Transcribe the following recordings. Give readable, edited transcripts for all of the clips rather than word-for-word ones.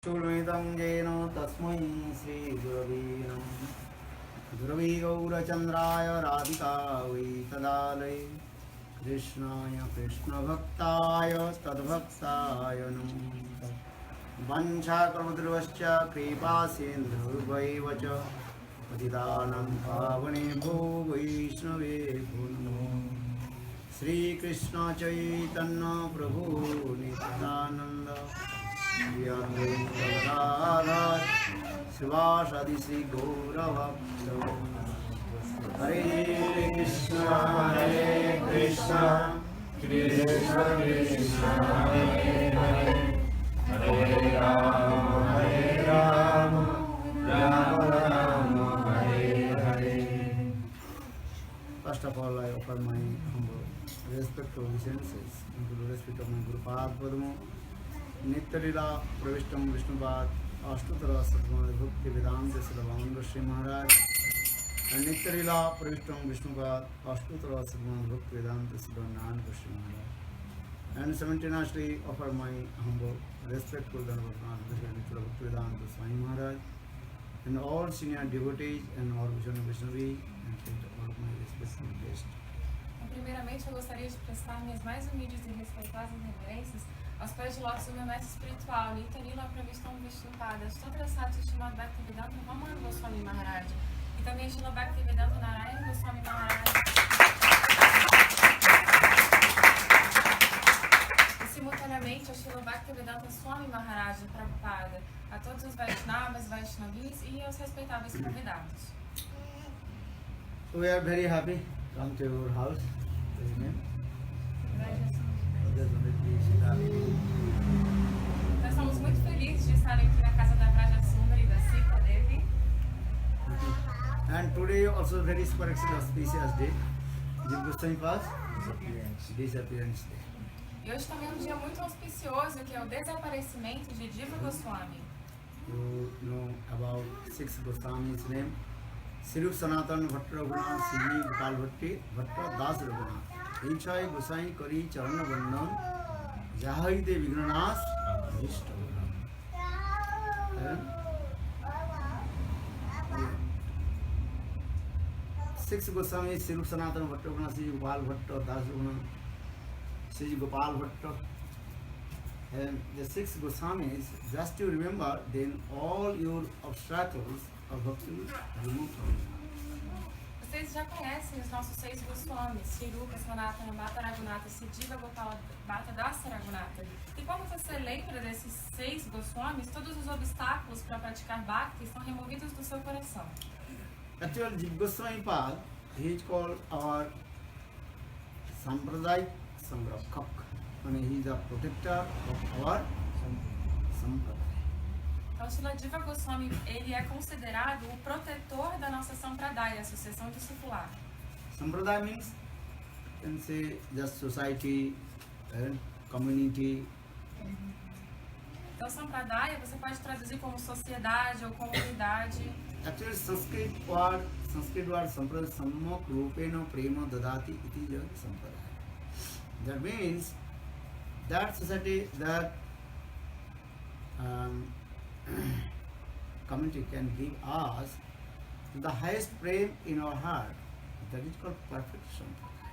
चुल्मितं येन तस्मै श्रीगुरवे नमः। गुरवे गौरचन्द्राय राधिकायै तदालये कृष्णाय कृष्णभक्ताय तद्भक्ताय नमः। वञ्चाकल्पतरुश्च कृपासिन्धुभैव च पतितानां पावनेभ्यो वैष्णवेभ्यो नमो। श्रीकृष्ण चैतन्य प्रभु नित्यानन्द राधा शिवासादि श्री गौरभक्त। हरे कृष्ण कृष्ण कृष्ण हरे हरे, हरे Ram Ram Ram Hare Hare. First of all, I offer my humble respect to obeisances and to the respect of my Guru Padma, Nityalila Pravishtam Vishnupad, Ashtutara Satmana Bhakti Vedanta Siddhavanga Sri Maharaj, and Nityalila Pravishtam Vishnupad, Ashtutara Satmana Bhakti Vedanta Siddhavanga Sri Maharaj. And simultaneously offer my humble respect to the Nityalila Bhakti Vedanta Swami Maharaj, and all senior devotees and all Vishnavi, and all of my respectful guests. Primeiramente, eu gostaria de prestar minhas mais humildes e respeitosas reverências aos pés de lótus do meu mestre espiritual, Nityalila Pravistam Vishnupada, Stotra Sati Srimad Bhaktivedanta Raman Goswami Maharaj, e também Srila Bhaktivedanta Narayana Goswami Maharaj. E simultaneamente a Srila Bhaktivedanta Swami Maharaj Prabhupada, a todos os Vaishnavas, Vaishnavis e aos respeitáveis convidados. So we are very happy to come to your house. Nós estamos muito felizes de estar aqui na casa da Vraja Sundari e da Sita Devi. And today also very special auspicious day, Jiva Goswami Path disappearance day. E hoje também é um dia muito auspicioso, que é o desaparecimento de Jiva Goswami. You know about 6 Goswamis' name. Sri Sanatana Bhatta Raghunath, Sri Gopal Bhatti, Bhatta Das Raghunath. Eichai Gosai Kari Charana Bandhan, Jahai De Vignanas, Vishta. 6 Goswamis, Sri Sanatana Bhatta Raghunath, Sri Gopal Bhatta, Das Raghunath, Sri Gopal Bhatta. And the 6 Goswamis, just to remember, then all your obstacles of bhakti will remove from you. Vocês já conhecem os nossos 6 Goswamis, Sri Rupa, Sanatana, Bhatta Raghunatha, Siddhiva Gopala, Bhatta Dasa Raghunatha. E quando você lembra desses 6 Goswamis, todos os obstáculos para praticar Bhakti estão removidos do seu coração. Actually, Jiva Goswami Pad, he is called our Sampradaya Sangrakshak. I mean, he is a protector of our Sampradaya. Então, Srila Jiva Goswami, ele é considerado o protetor da nossa Sampradaya, Associação Discipular. Sampradaya means, you can say, just society and community. Então, Sampradaya você pode traduzir como sociedade ou comunidade. Actually, Sanskrit word Sampradaya Sammak Rupena Prema Dadati iti ja Sampradaya. That means that society, that community can give us the highest prem in our heart. That is called perfect Sampradaya.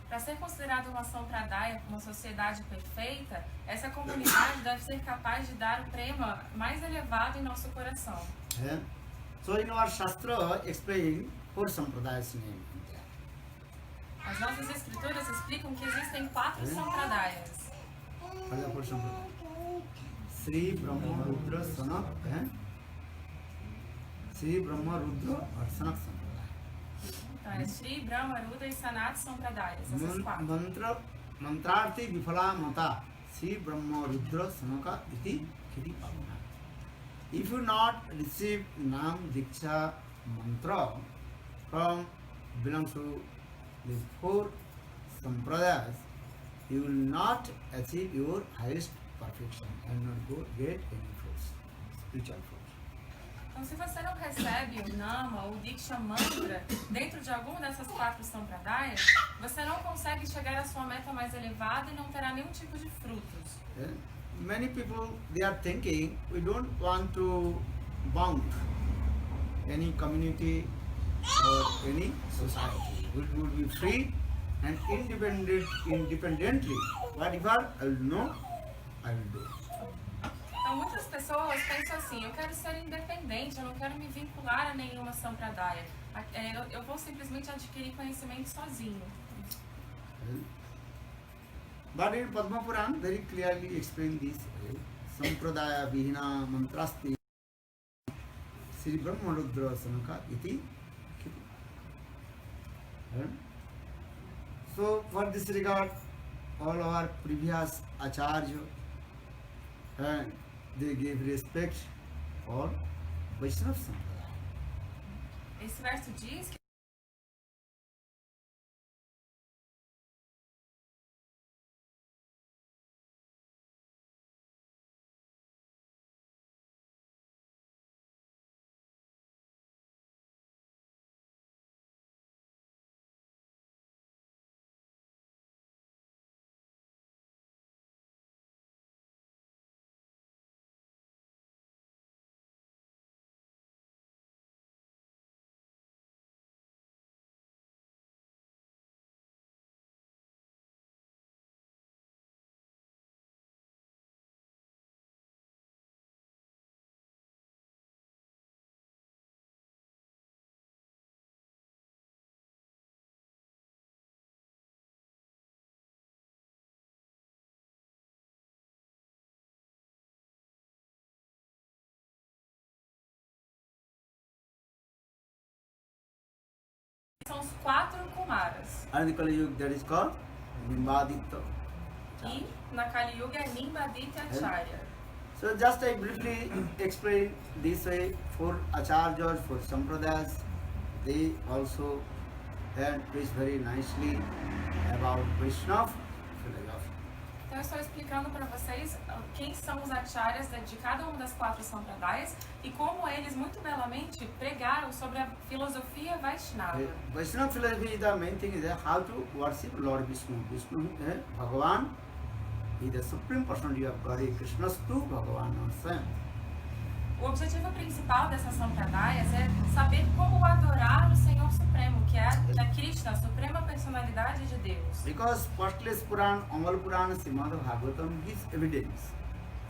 Para ser considerado uma Sampradaya, uma sociedade perfeita, essa comunidade deve ser capaz de dar o prema mais elevado em nosso coração. Yeah. So in our Shastra explain 4 Sampradayas name. As nossas escrituras explicam que existem 4 Sampradayas. What are the 4 Sampradayas? Sri Brahma Rudra Sanak, Sri Brahma Rudra or Sanak Sampradaya. Então é Sri, Brahma, Rudra e Sanat Sampradayas, essas 4. Mantrarthi Vifala Mata, Sri Brahma Rudra Sanaka iti Khiti Pavana. If you not receive Nam Diksha Mantra from belongs to these 4 Sampradayas, you will not achieve your highest perfection and not get any fruits, spiritual fruits. Então, se você não recebe o Nama ou o Diksha Mantra dentro de alguma dessas 4 Sampradayas, você não consegue chegar à sua meta mais elevada e não terá nenhum tipo de frutos. Yeah? many people, they are thinking we don't want to bound any community or any society. We would be free and independently. Whatever I will know, I will do. Então, muitas pessoas pensam assim: eu quero ser independente, eu não quero me vincular a nenhuma sampradaya. Eu vou simplesmente adquirir conhecimento sozinho. But in Padma Puran very clearly explained this. Sampradaya vihina mantrasti Sri Brahma Rudra Sanaka iti. So for this regard, all our previous acharya, they gave respect for Vaishnava Sampradaya. Esse verso diz que são os 4 Kumaras. And in the Kali Yuga that is called Nimbadita. E na Kali Yuga é Nimbadita Acharya. So just I briefly explain this way for acharyas, for sampradayas, they also preach very nicely about Vaishnava philosophy. Então eu estou explicando para vocês quem são os acharyas de cada uma das 4 sampradayas e como eles muito belamente pregaram sobre a filosofia Vaishnava. Vaishnava philosophy, the main thing is how to worship Lord Vishnu. Vishnu is Bhagavan, he is the supreme personality of Godhead. Krishnastu Bhagavan Swayam. O objetivo principal dessas sampradayas é saber como adorar o Senhor Supremo, que é Krishna, a suprema personalidade de Deus. Because Pastless Puran, Amal Puran, Srimad Bhagavatam gives evidence.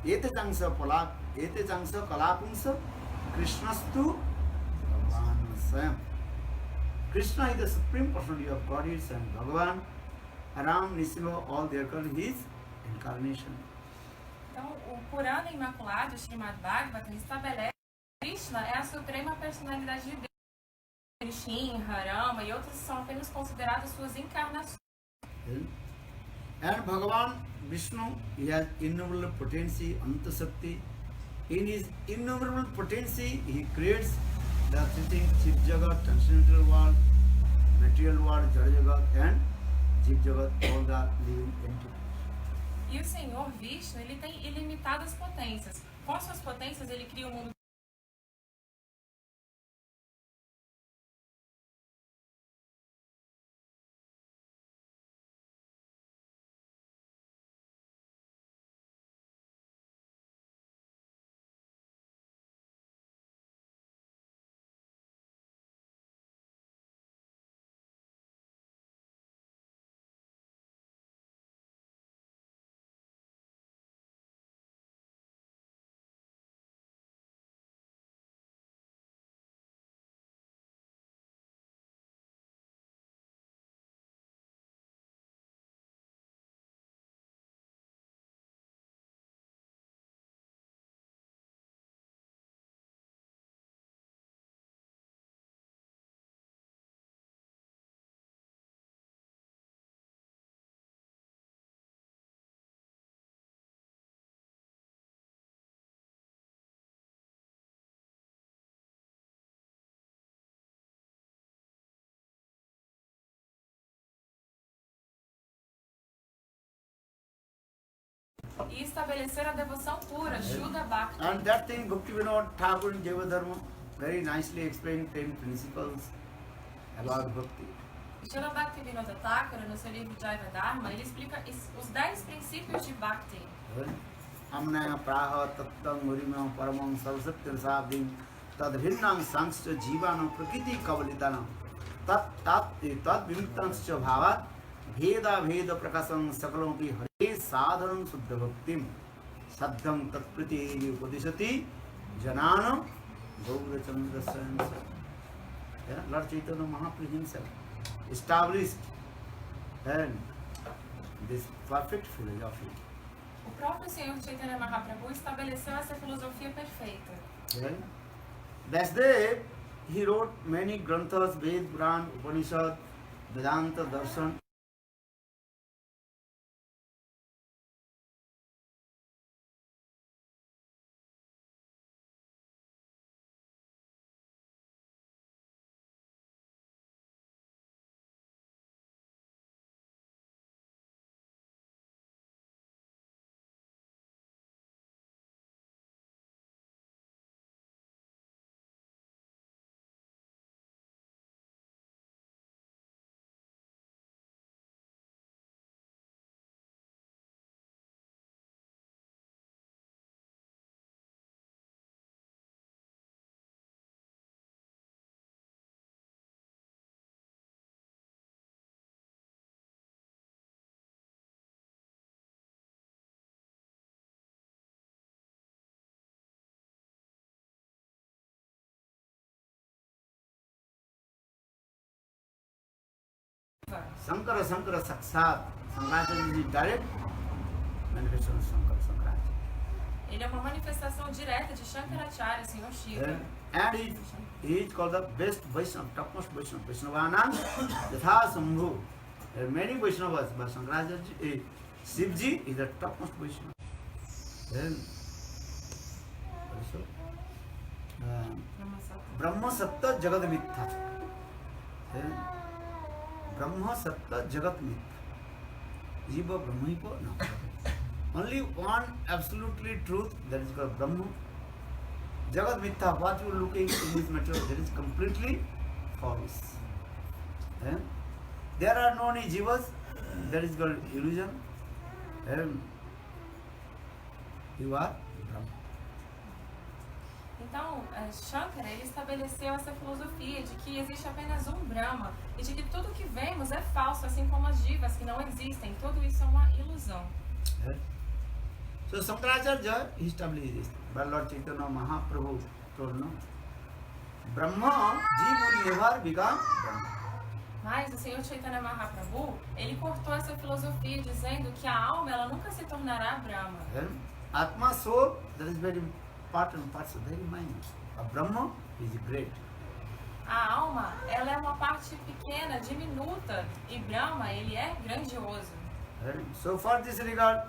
Ete changsa kalapumsa Krishnastu Bhagavan Swayam. Krishna is the supreme personality of Godhead and Bhagavan. Ram, Nisimha, all they are called his incarnation. Então, o Purana Imaculado, o Srimad Bhagavatam, estabelece que Krishna é a suprema personalidade de Deus. Krishin, Rama e outros são apenas considerados suas encarnações. And Bhagavan Vishnu, he has innumerable potency, Anta Shakti. In his innumerable potency, he creates the three Chiv Jagat, transcendental world, material world, Jara Jagat, and Jiv Jagat, all the living entities. E o Senhor Vishnu, ele tem ilimitadas potências. Com suas potências, ele cria o mundo. E estabelecer a devoção pura, Shuddha Bhakti. And that thing Bhaktivinoda Thakur in Jivadharma very nicely explained 10 principles about Bhakti. Srila Bhaktivinoda Thakur, no seu livro Jaiva Dharma, ele explica os 10 princípios de Bhakti. amnaya praha tattam murimam paramam sarasatya sabdim tad bhinnam sangscha jivanam prakriti kavalitanam tat vimuktanscha bhavat भेदा भेद प्रकाशन सकलों की हरे साधन शुद्ध भक्तिम सद्धम तत्प्रति उपदिशति जनान Gaurachandra Lord Chaitanya Mahaprabhu himself established and this perfect philosophy. O próprio Senhor Chaitanya Mahaprabhu estabeleceu essa filosofia perfeita. And Vyasdev, he wrote many granthas, Ved, Puran, Upanishad, Vedanta, Darshan. Shankara Shankara Sakshat, Sankaracharya is direct manifestation of Shankaracharya. Ele é uma manifestação direta de Shankaracharya, Senhor Shiva. And he is called the best Vaishnava, topmost Vaishnava. Vaishnavanan Yatha Sambhu. There are many Vaishnavas, but Shankaracharya, Shivji is the topmost Vaishnava. Then also Brahma Satta Jagat Mitha. Then Brahma Satta Jagat Mitha. Jiva Brahmipo? No. Only one absolutely truth, that is called Brahma. Jagat Mitha, what you are looking in this matter, that is completely false. And there are no any jivas, that is called illusion. And you are Brahma. Então, Shankara ele estabeleceu essa filosofia de que existe apenas um Brahma e de que tudo que vemos é falso, assim como as divas que não existem. Tudo isso é uma ilusão. So Shankaracharya established this. But Lord Chaitanya Mahaprabhu told no. Brahma, Jiva will never become Brahma. Mas o Senhor Chaitanya Mahaprabhu, ele cortou essa filosofia dizendo que a alma ela nunca se tornará Brahma. Atma soul, that is very important, parts very minor. A Brahma is great. A alma, ela é uma parte pequena, diminuta, e Brahma, ele é grandioso. So for this regard,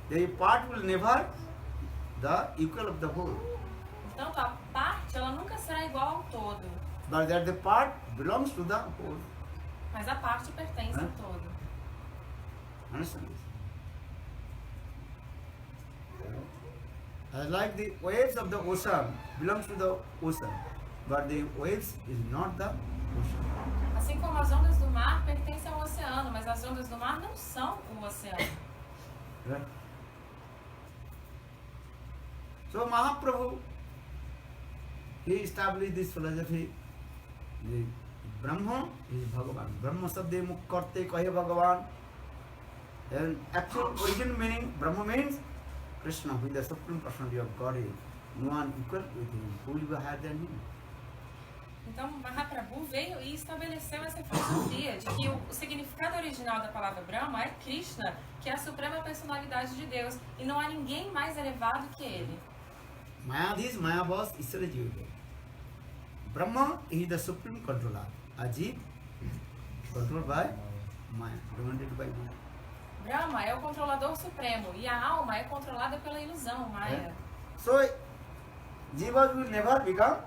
the part will never the equal of the whole. Portanto, a parte, ela nunca será igual ao todo. But that the part belongs to the whole. Mas a parte pertence ao todo. Understand this? Like the waves of the ocean belongs to the ocean, but the waves is not the ocean. Assim como as ondas do mar pertencem ao oceano, mas as ondas do mar não são o oceano. Right? So Mahaprabhu, he established this philosophy. The Brahma is Bhagavan. Brahma sabde mukh karte kahe Bhagavan. And actual origin meaning Brahma means Krishna, who is the supreme personality of Godhead. No one equal with him. Who will be higher than him? Então Mahaprabhu veio e estabeleceu essa filosofia de que o significado original da palavra Brahma é Krishna, que é a suprema personalidade de Deus, e não há ninguém mais elevado que ele. Mayadhis, Mayabhas, Isara Jiva. Brahma is the supreme controller. Ajit, controlled by Maya, dominated by Maya. Brahma é o controlador supremo e a alma é controlada pela ilusão, Maya. So, Jivas will never become.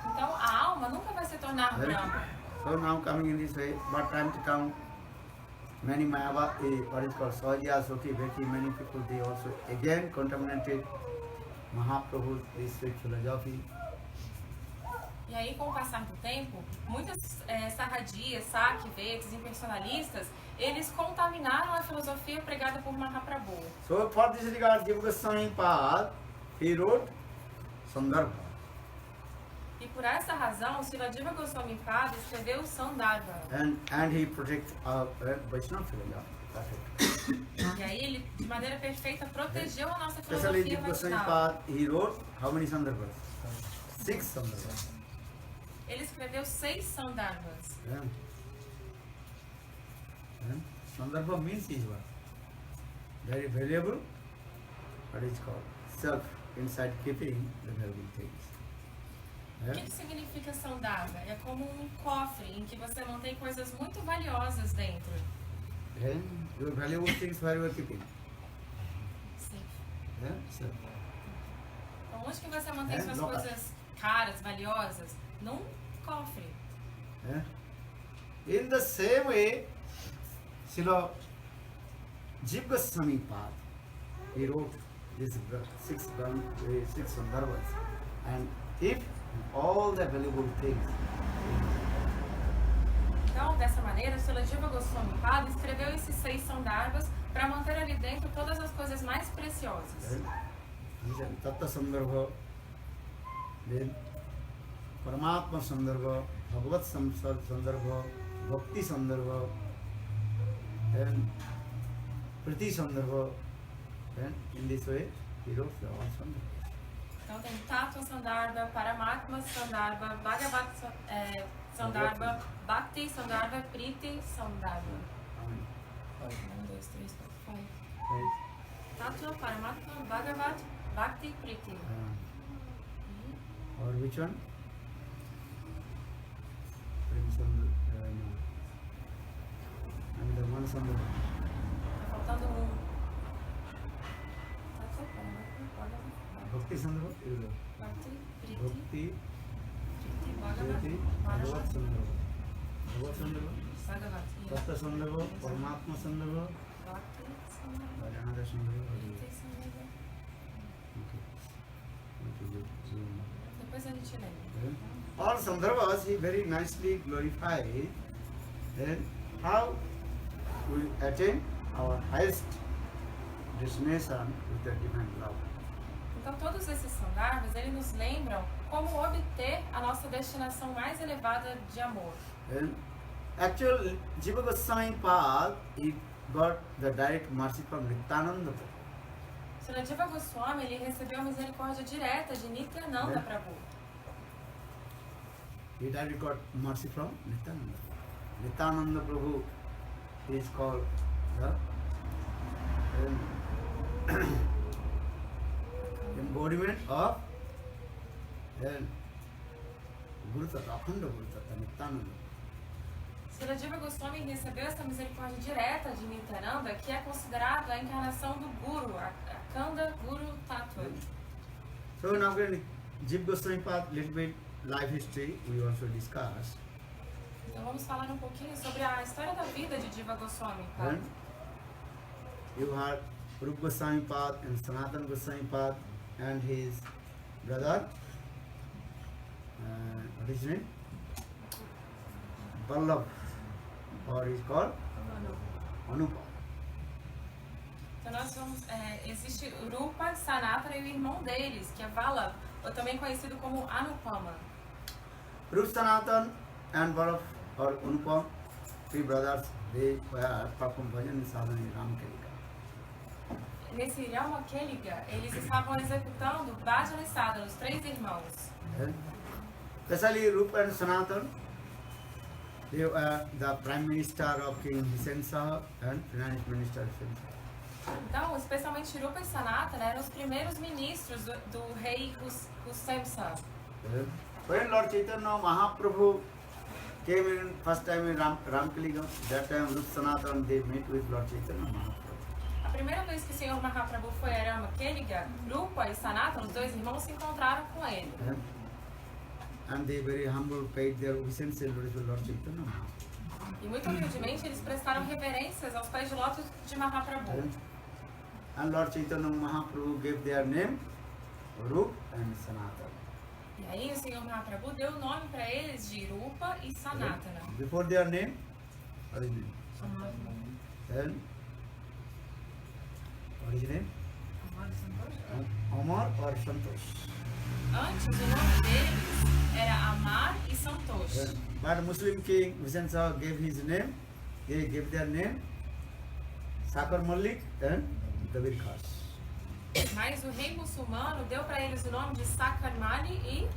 Então a alma nunca vai se tornar Brahma. So now coming in this way, but time to come, many Mayava, what is called Swaja, Soki, Bheti, many people, they also again contaminated Mahaprabhu's this sweet philosophy. E aí, com o passar do tempo, muitas sarradias, sakvetas, impersonalistas, eles contaminaram a filosofia pregada por Mahaprabhu. So for this regard, Jiva Goswami Pad, he wrote Sandarbha. E por essa razão, Srila Jiva Goswami Pada escreveu o Sandarbha. And he protects Vaishnava philosophy. E aí ele, de maneira perfeita, protegeu a nossa Especially filosofia Jiva Goswami Vaishnava. Pad, he wrote how many Sandarbhas? 6 Sandarbhas. Ele escreveu 6 Sandarbhas. Sandarbha means is what? Very valuable, what is called self inside keeping the valuable things. O que significa Sandarbha? É como um cofre em que você mantém coisas muito valiosas dentro. Your valuable things where you are keeping. Sim. Self. Então, onde que você mantém suas coisas caras, valiosas? Num cofre. In the same way, Srila Jiva Goswami Pad, he wrote these 6 Sandarbhas, and if all the valuable things. Então, dessa maneira, Srila Jiva Goswami Pada escreveu esses 6 Sandarbhas para manter ali dentro todas as coisas mais preciosas. Tattva Sandarbha, then Paramatma Sandarbha, Bhagavat Sandarbha, Bhakti Sandarbha, then Priti Sandarbha, then in this way he wrote all Sandarbhas. Então tem Tattva Sandarbha, Paramatma Sandarbha, Bhagavat Sandarbha, Bhakti Sandarbha, Priti Sandarbha. 1, 2, 3, 4, 5. Tattva, Paramatma, Bhagavat, Bhakti, Priti. Or which one? And the one Sandarbha. Tá faltando um. Tattva, Paramatma, Bhagavat, Bhakti Sandarbha? Bhakti, Priti, Bhakti, Priti, Bhagavat, Priti, Bhagavat, Bhagavat Sandarbha. Bhagavat Sandarbha? Bhagavat. Tattva Sandarbha, Paramatma Sandarbha, Bhakti Sandarbha, or another Sandarbha? Priti Sandarbha. Okay. Depois a gente lê. All Sandarbhas he very nicely glorified how we attain our highest destination with the divine love. Então todos esses Sandarbhas, eles nos lembram como obter a nossa destinação mais elevada de amor. Actually, Jiva Goswami Pad, he got the direct mercy from Nityananda Prabhu. Srila Jiva Goswami, ele recebeu a misericórdia direta de Nityananda Prabhu. He directly got mercy from Nityananda. Nityananda Prabhu is called the embodiment of Guru Tattva, Akhanda Guru Tattva, Nityananda. Srila Jiva Goswami recebeu essa misericórdia direta de Nityananda, que é considerado a encarnação do Guru, a Akhanda Guru Tattva. So now Jiva Goswami Pad, little bit life history we also discuss. Então vamos falar um pouquinho sobre a história da vida de Jiva Goswami. Then you have Rupa Goswami Pad and Sanatana Goswami Pad and his brother, what is his name? Vallabh, or is called Anupa. Então nós vamos, existe Rupa, Sanatana e o irmão deles, que é Vallabh, ou também conhecido como Anupama. Rupa Sanatana and Vallabh or Anupam, 3 brothers, they were performed bhajan and sadhana in Ramkelika. Nesse Rama Keliga, eles estavam executando Bhajana e Sadhana, os 3 irmãos. Especially Rupa and Sanatana, they were the Prime Minister of King Hussain Shah and Finance Minister Hussain Shah. Então, especialmente Rupa e Sanatana eram os primeiros ministros do rei Hussain Shah. When Lord Chaitanya Mahaprabhu came in first time in Ramkeliga, that time Rupa Sanatana they met with Lord Chaitanya Mahaprabhu. A primeira vez que o Senhor Mahaprabhu foi a Rama Keliga, Rupa e Sanatana, os 2 irmãos, se encontraram com ele. And they very humble paid their obeisance to Lord Chaitanya Mahaprabhu. E muito humildemente eles prestaram reverências aos pés de lótus de Mahaprabhu. And Lord Chaitanya Mahaprabhu gave their name Rupa and Sanatana. E aí o Senhor Mahaprabhu deu o nome para eles de Rupa e Sanatana. Before their name, what is name? Then, what is name? Amar or Santosh. Antes o nome deles era Amar e Santosh. But Muslim king Hussain Shah gave his name, they gave their name Sakar Malik and Dabir Khas. Mas o rei muçulmano deu para eles o nome de Sakar Mali e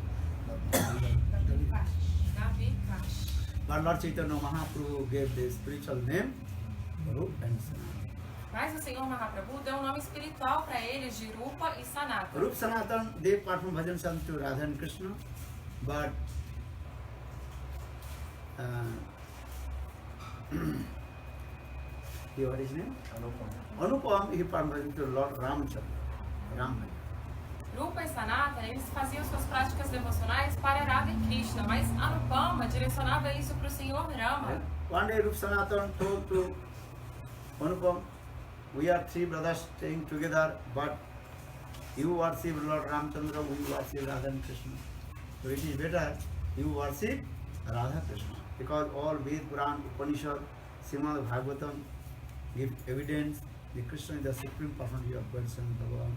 Dabir Kash. But Lord Chaitanya Mahaprabhu gave the spiritual name Rup and Sanatan. Mas o Senhor Mahaprabhu deu um nome espiritual para eles de Rupa e Sanatana. Rup Sanatan, they perform bhajan song to Radha and Krishna, but what is his name? Anupam, he performed bhajan to Lord Ramchandra, Ramaya. Rupa e Sanatana, eles faziam suas práticas devocionais para Radha e Krishna, mas Anupama direcionava isso para o Senhor Rama. One day Rup Sanatan told to Anupam, we are three brothers staying together, but you worship Lord Ramchandra, we worship Radha and Krishna. So it is better you worship Radha Krishna. Because all Ved, Puran, Upanishad, Srimad Bhagavatam give evidence that Krishna is the supreme personality of God, Son Bhagavan.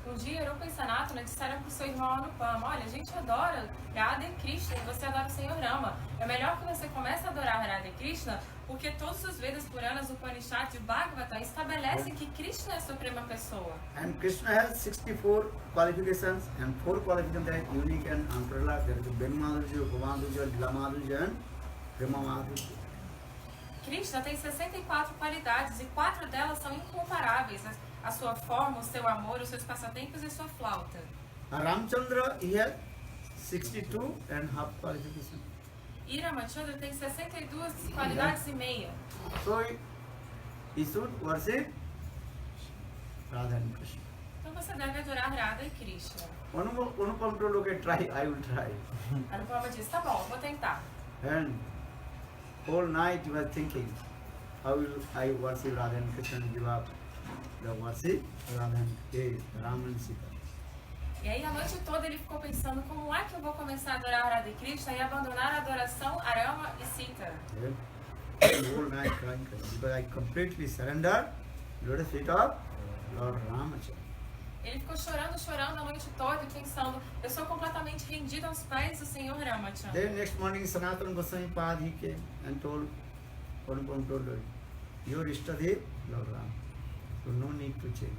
Um dia, Rupa e Sanatana disseram para o seu irmão Anupama, olha, a gente adora Radha e Krishna e você adora o Senhor Rama. É melhor que você comece a adorar Radha e Krishna, porque todos os Vedas, Puranas, Upanishads e o Bhagavatam estabelecem que Krishna é a suprema pessoa. And Krishna has 64 qualifications, and 4 qualifications are unique and unparalleled. There is Brahmadurja, Upamadurja, Lilamadurja and Brahmamadurja. Krishna tem 64 qualidades e 4 delas são incomparáveis. A sua forma, o seu amor, os seus passatempos e sua flauta. And Ramchandra, he has 62 and half qualifications. E Ramachandra tem 62 qualidades e meia. So he should worship Radha and Krishna. Então você deve adorar Radha e Krishna. Anupam told, okay, try, I will try. Anupama disse, tá bom, vou tentar. And whole night he was thinking, how will I worship Radha and Krishna and give up the worship Radha and Ram and Sita. E aí a noite toda ele ficou pensando, como é que eu vou começar a adorar Radha e Krishna e abandonar a adoração a Rama e Sita? The whole night crying, because I completely surrendered to the feet of Lord Ramachandra. Ele ficou chorando a noite toda e pensando, eu sou completamente rendido aos pés do Senhor Ramachandra. Then next morning Sanatana Goswami Pad he came and told, Anupam told her, your Ishtadev, Lord Ram, so no need to change.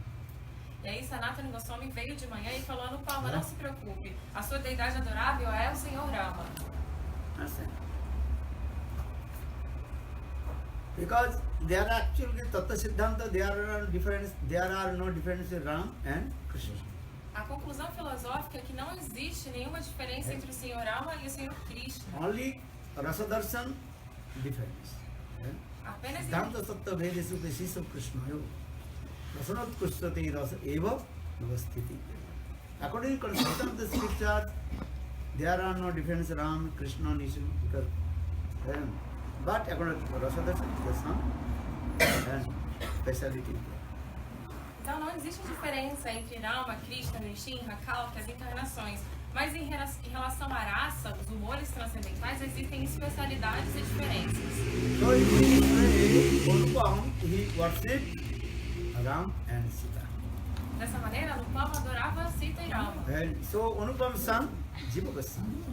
E aí Sanatana Goswami veio de manhã e falou, Anupama, não se preocupe, a sua deidade adorável é o Senhor Rama. Understand? Because there are actually Tattva Siddhanta, there are no difference in Ram and Krishna. A conclusão filosófica é que não existe nenhuma diferença entre o Senhor Rama e o Senhor Krishna. Only Rasadarshan difference. Apenas Siddhanta Tattva Vedesu Vesiso Krishna. Rasanat Kushtati Rasa Eva Navastiti. According to conception of the scriptures, there are no difference Ram, Krishna, Nishu, because but according to Rasadarshan, the sun and speciality. Então não existe diferença entre Rama, Krishna, Nishinra, Kalki, as encarnações. Mas em relação à raça, os humores transcendentais, existem especialidades e diferenças. So in this way, Anupam, he worshipped Ram and Sita. Dessa maneira, Anupama adorava Sita e Rama. And so Anupam's son, Jiva Goswami.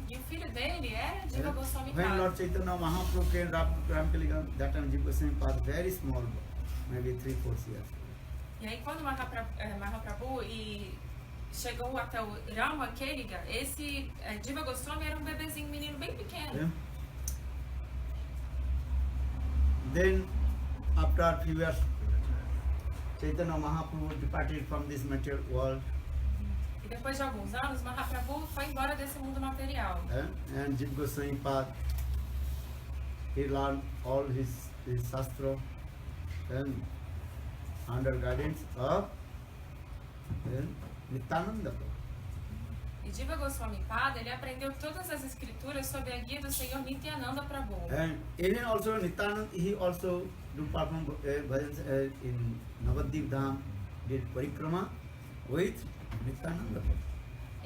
E o filho dele era Jiva Goswami When Pad. Lord Chaitanya Mahaprabhu came to Ramkaligan, that time Jiva Goswami was very small, maybe 3-4 years. E aí quando Mahaprabhu chegou até o Rama Keliga, esse Jiva Goswami era um bebezinho, um menino bem pequeno. Yeah. Then, after a few years, Chaitanya Mahaprabhu departed from this material world, E depois de alguns anos, Mahaprabhu foi embora desse mundo material. and Jiva Goswami Pad, he learned all his shastra and under guidance of Nityananda Prabhu. E Jiva Goswami Pada, ele aprendeu todas as escrituras sob a guia do Senhor Nityananda Prabhu. And even also Nityananda, he also do perform bhajans in Navadvip Dham, did parikrama with Nityananda Prabhu.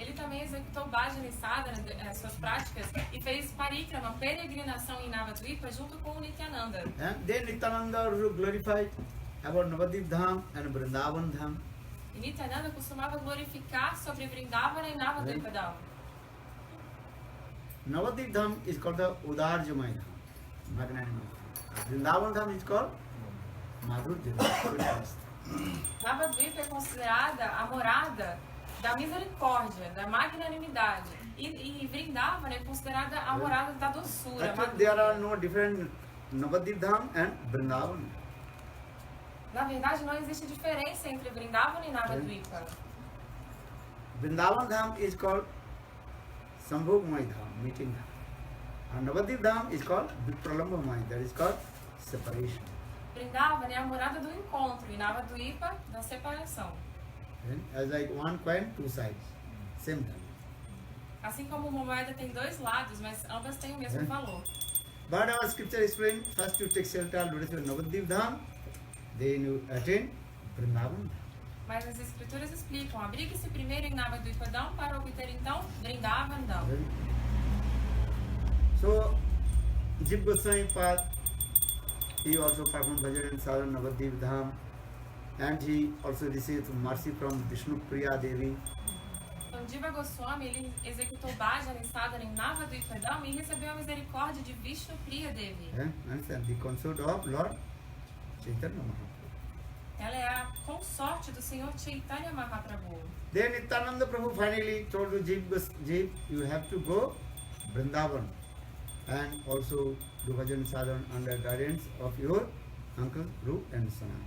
ele também executou Bhajana e Sadhana, suas práticas, e fez parikrama, peregrinação em Navadvipa junto com o Nityananda. And then Nityananda also glorified about Navadvip Dham and Vrindavan Dham. E Nityananda costumava glorificar sobre Vrindavana e Navadvipa Dham. Navadvip Dham is called the Udarjamay Dham, magnanimous. Vrindavan Dham is called Madhurya Dham. Navadvipa é considerada a morada da misericórdia, da magnanimidade. E Vrindavana é considerada a morada da doçura. Actually, there are no different Navadvip Dham and Vrindavan. Na verdade, não existe diferença entre Vrindavana e Navadvipa. Vrindavan Dham is called Sambhogmay Dham, meeting Dham. And Navadvip Dham is called Vipralambamay, that is called separation. Vrindavana é a morada do encontro e Navadvipa da separação. As like one coin, two sides, same thing. Assim como uma moeda tem dois lados, mas ambas têm o mesmo valor. But our scripture explains, first you take shelter at Navadvip Dham, then you attain Vrindavan. Mas as escrituras explicam, abrigue-se primeiro em Navadvipa Dham para obter então Vrindavan Dham. So, Jiva Goswami Pad, he also performed bhajan in Sadhana Navadvip Dham, and he also received mercy from Vishnu Priya Devi. Então, Jiva Goswami ele executou Bhajana e Sadhana em Navadvipa Dham e recebeu a misericórdia de Vishnu Priya Devi. Understand? The consort of Lord Chaitanya Mahaprabhu. Ela é a consorte do Senhor Chaitanya Mahaprabhu. Then Nityananda Prabhu finally told to Jiv, you have to go Vrindavan and also do bhajan sadhana under guidance of your uncle Rup and Sanat.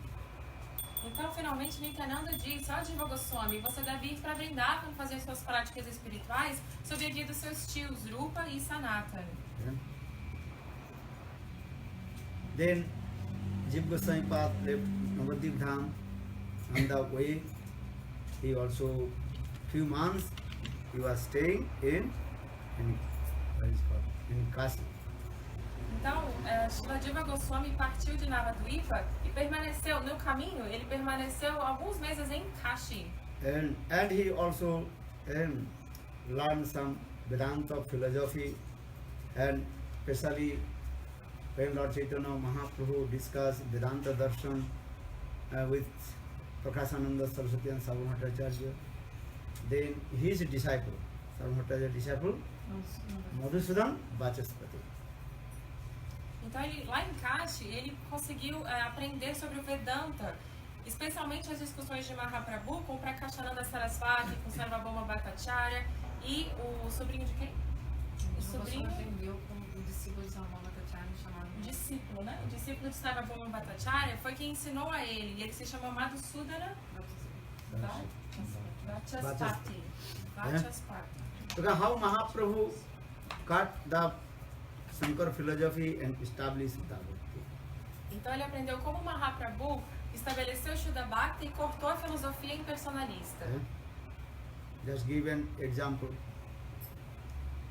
Então, finalmente, Nityananda disse, ó Jiva Goswami, você deve ir para Vrindavan fazer suas práticas espirituais sob a guia dos seus tios Rupa e Sanatana. Then Jiva Goswami Pad left Navadvip Dham. On the way, he also few months he was staying in Kashi. Então, Shila Jiva Goswami partiu de Navadvipa e permaneceu no caminho, ele permaneceu alguns meses em Kashi. And he also learned some Vedanta philosophy, and especially when Lord Chaitanya Mahaprabhu discussed Vedanta Darshan with Prakashananda Saraswati and Sarvabhaumacharya. Then his disciple, Sarvabhaumacharya's disciple, Madhusudan Vachaspati. Então, lá em Kashi, ele conseguiu aprender sobre o Vedanta, especialmente as discussões de Mahaprabhu com Prakashananda Saraswati, com Sarvabhauma Bhattacharya e o sobrinho de quem? O sobrinho aprendeu com o discípulo de Sarvabhauma Bhattacharya chamado discípulo, né? O discípulo de Sarvabhauma Bhattacharya foi quem ensinou a ele, e ele se chama Madhusudana Vachaspati. Because how Mahaprabhu cut the Shankar philosophy and established the Bhakti. Então ele aprendeu como Mahaprabhu estabeleceu o Shuddha Bhakti e cortou a filosofia impersonalista. Just give an example.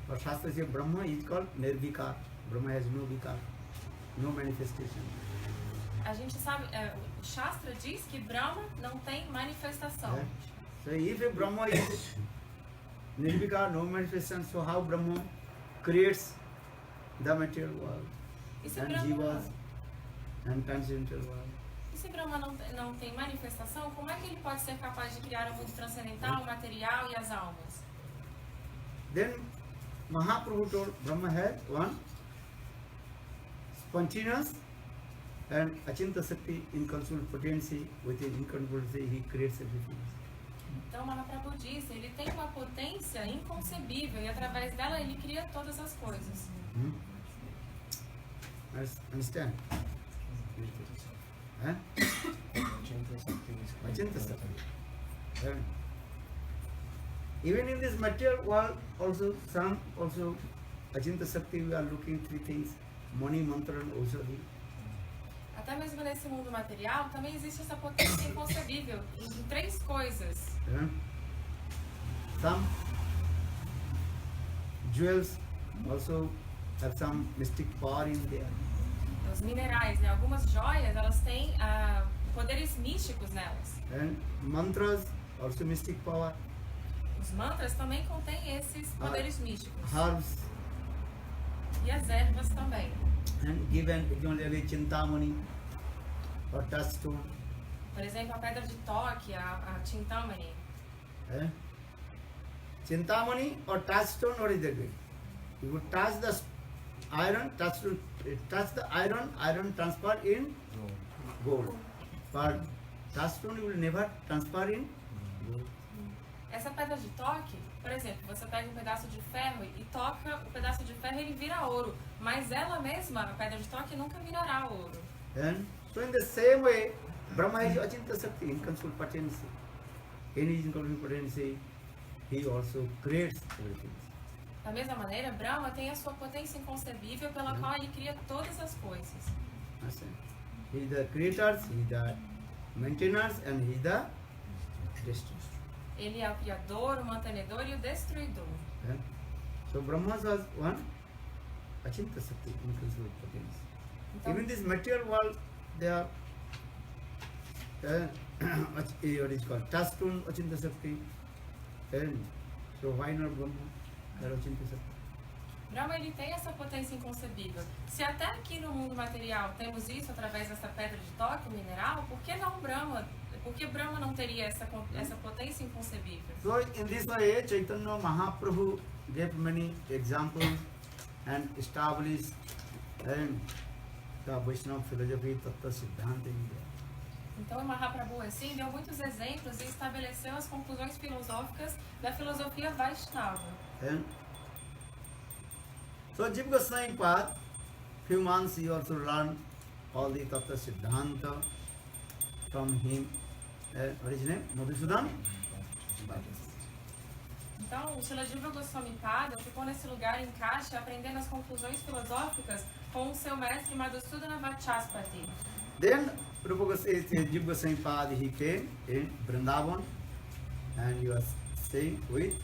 For Shastra says Brahma is called Nirvikar. Brahma has no vikar, no manifestation. A gente sabe, o Shastra diz que Brahma não tem manifestação. So if a Brahma is Nirvikar, no manifestation, so how Brahma creates the material world E se and Brahma, jivas and transcendental world? e se Brahma não tem manifestação, como é que ele pode ser capaz de criar o mundo transcendental, o material e as almas? Then Mahaprabhu told Brahma has one spontaneous and Achinta Sakti, incalculable potency. With his incalculable potency, he creates everything. Então Mahaprabhu disse, ele tem uma potência inconcebível e através dela ele cria todas as coisas. Understand? Huh? Achinta Sakti. Even in this material world, also some Achinta Sakti, we are looking three things: Mani, Mantra, and Aushadhi. Até mesmo nesse mundo material, também existe essa potência inconcebível em três coisas. Some jewels also have some mystic power in there. Os minerais, né? Algumas joias, elas têm poderes místicos nelas. And mantras also mystic power. Os mantras também contêm esses poderes místicos. Herbs E as ervas também. and given example Chintamani or touchstone. Por exemplo, a pedra de toque, a Chintamani. Eh? Chintamani or touchstone, what is that way? You would touch the iron, touch the iron transfer in gold. But touchstone you will never transfer in gold. Essa pedra de toque, por exemplo, você pega um pedaço de ferro e toca o pedaço de ferro e ele vira ouro. Mas ela mesma, a pedra de toque, nunca virará ouro. And so in the same way, Brahma is Achinta Sakti, incomparable potency. In his incomparable potency, he also creates everything. Da mesma maneira, Brahma tem a sua potência inconcebível pela qual ele cria todas as coisas. Understand? He is the creator, he is the maintainer, and he is the destroyer. Ele é o criador, o mantenedor e o destruidor. Yeah? So Brahma was one Achinta Sakti, incomparable potency. Então, Even this material world, they are what is called touchstone Achinta Sakti. And so why not Brahma? They are Achinta Sakti. Brahma ele tem essa potência inconcebível. Se até aqui no mundo material temos isso através dessa pedra de toque, o mineral, por que não Brahma? Por que Brahma não teria essa potência inconcebível? So in this way, Chaitanya Mahaprabhu gave many examples and established and the Vaishnava philosophy, Tattva Siddhanta in India. Então o Mahaprabhu assim deu muitos exemplos e estabeleceu as conclusões filosóficas da filosofia Vaishnava. And so Jiva Goswami Pad, few months he also learned all the Tattva Siddhanta from him. What is his name? Madhusudan? Então, o Srila Jiva Goswami Pada ficou nesse lugar em Kashi aprendendo as conclusões filosóficas com o seu mestre Madhusudana Vachaspati. Then Rupa Goswami, Jiva Goswami Pad, he came in Vrindavan and he was staying with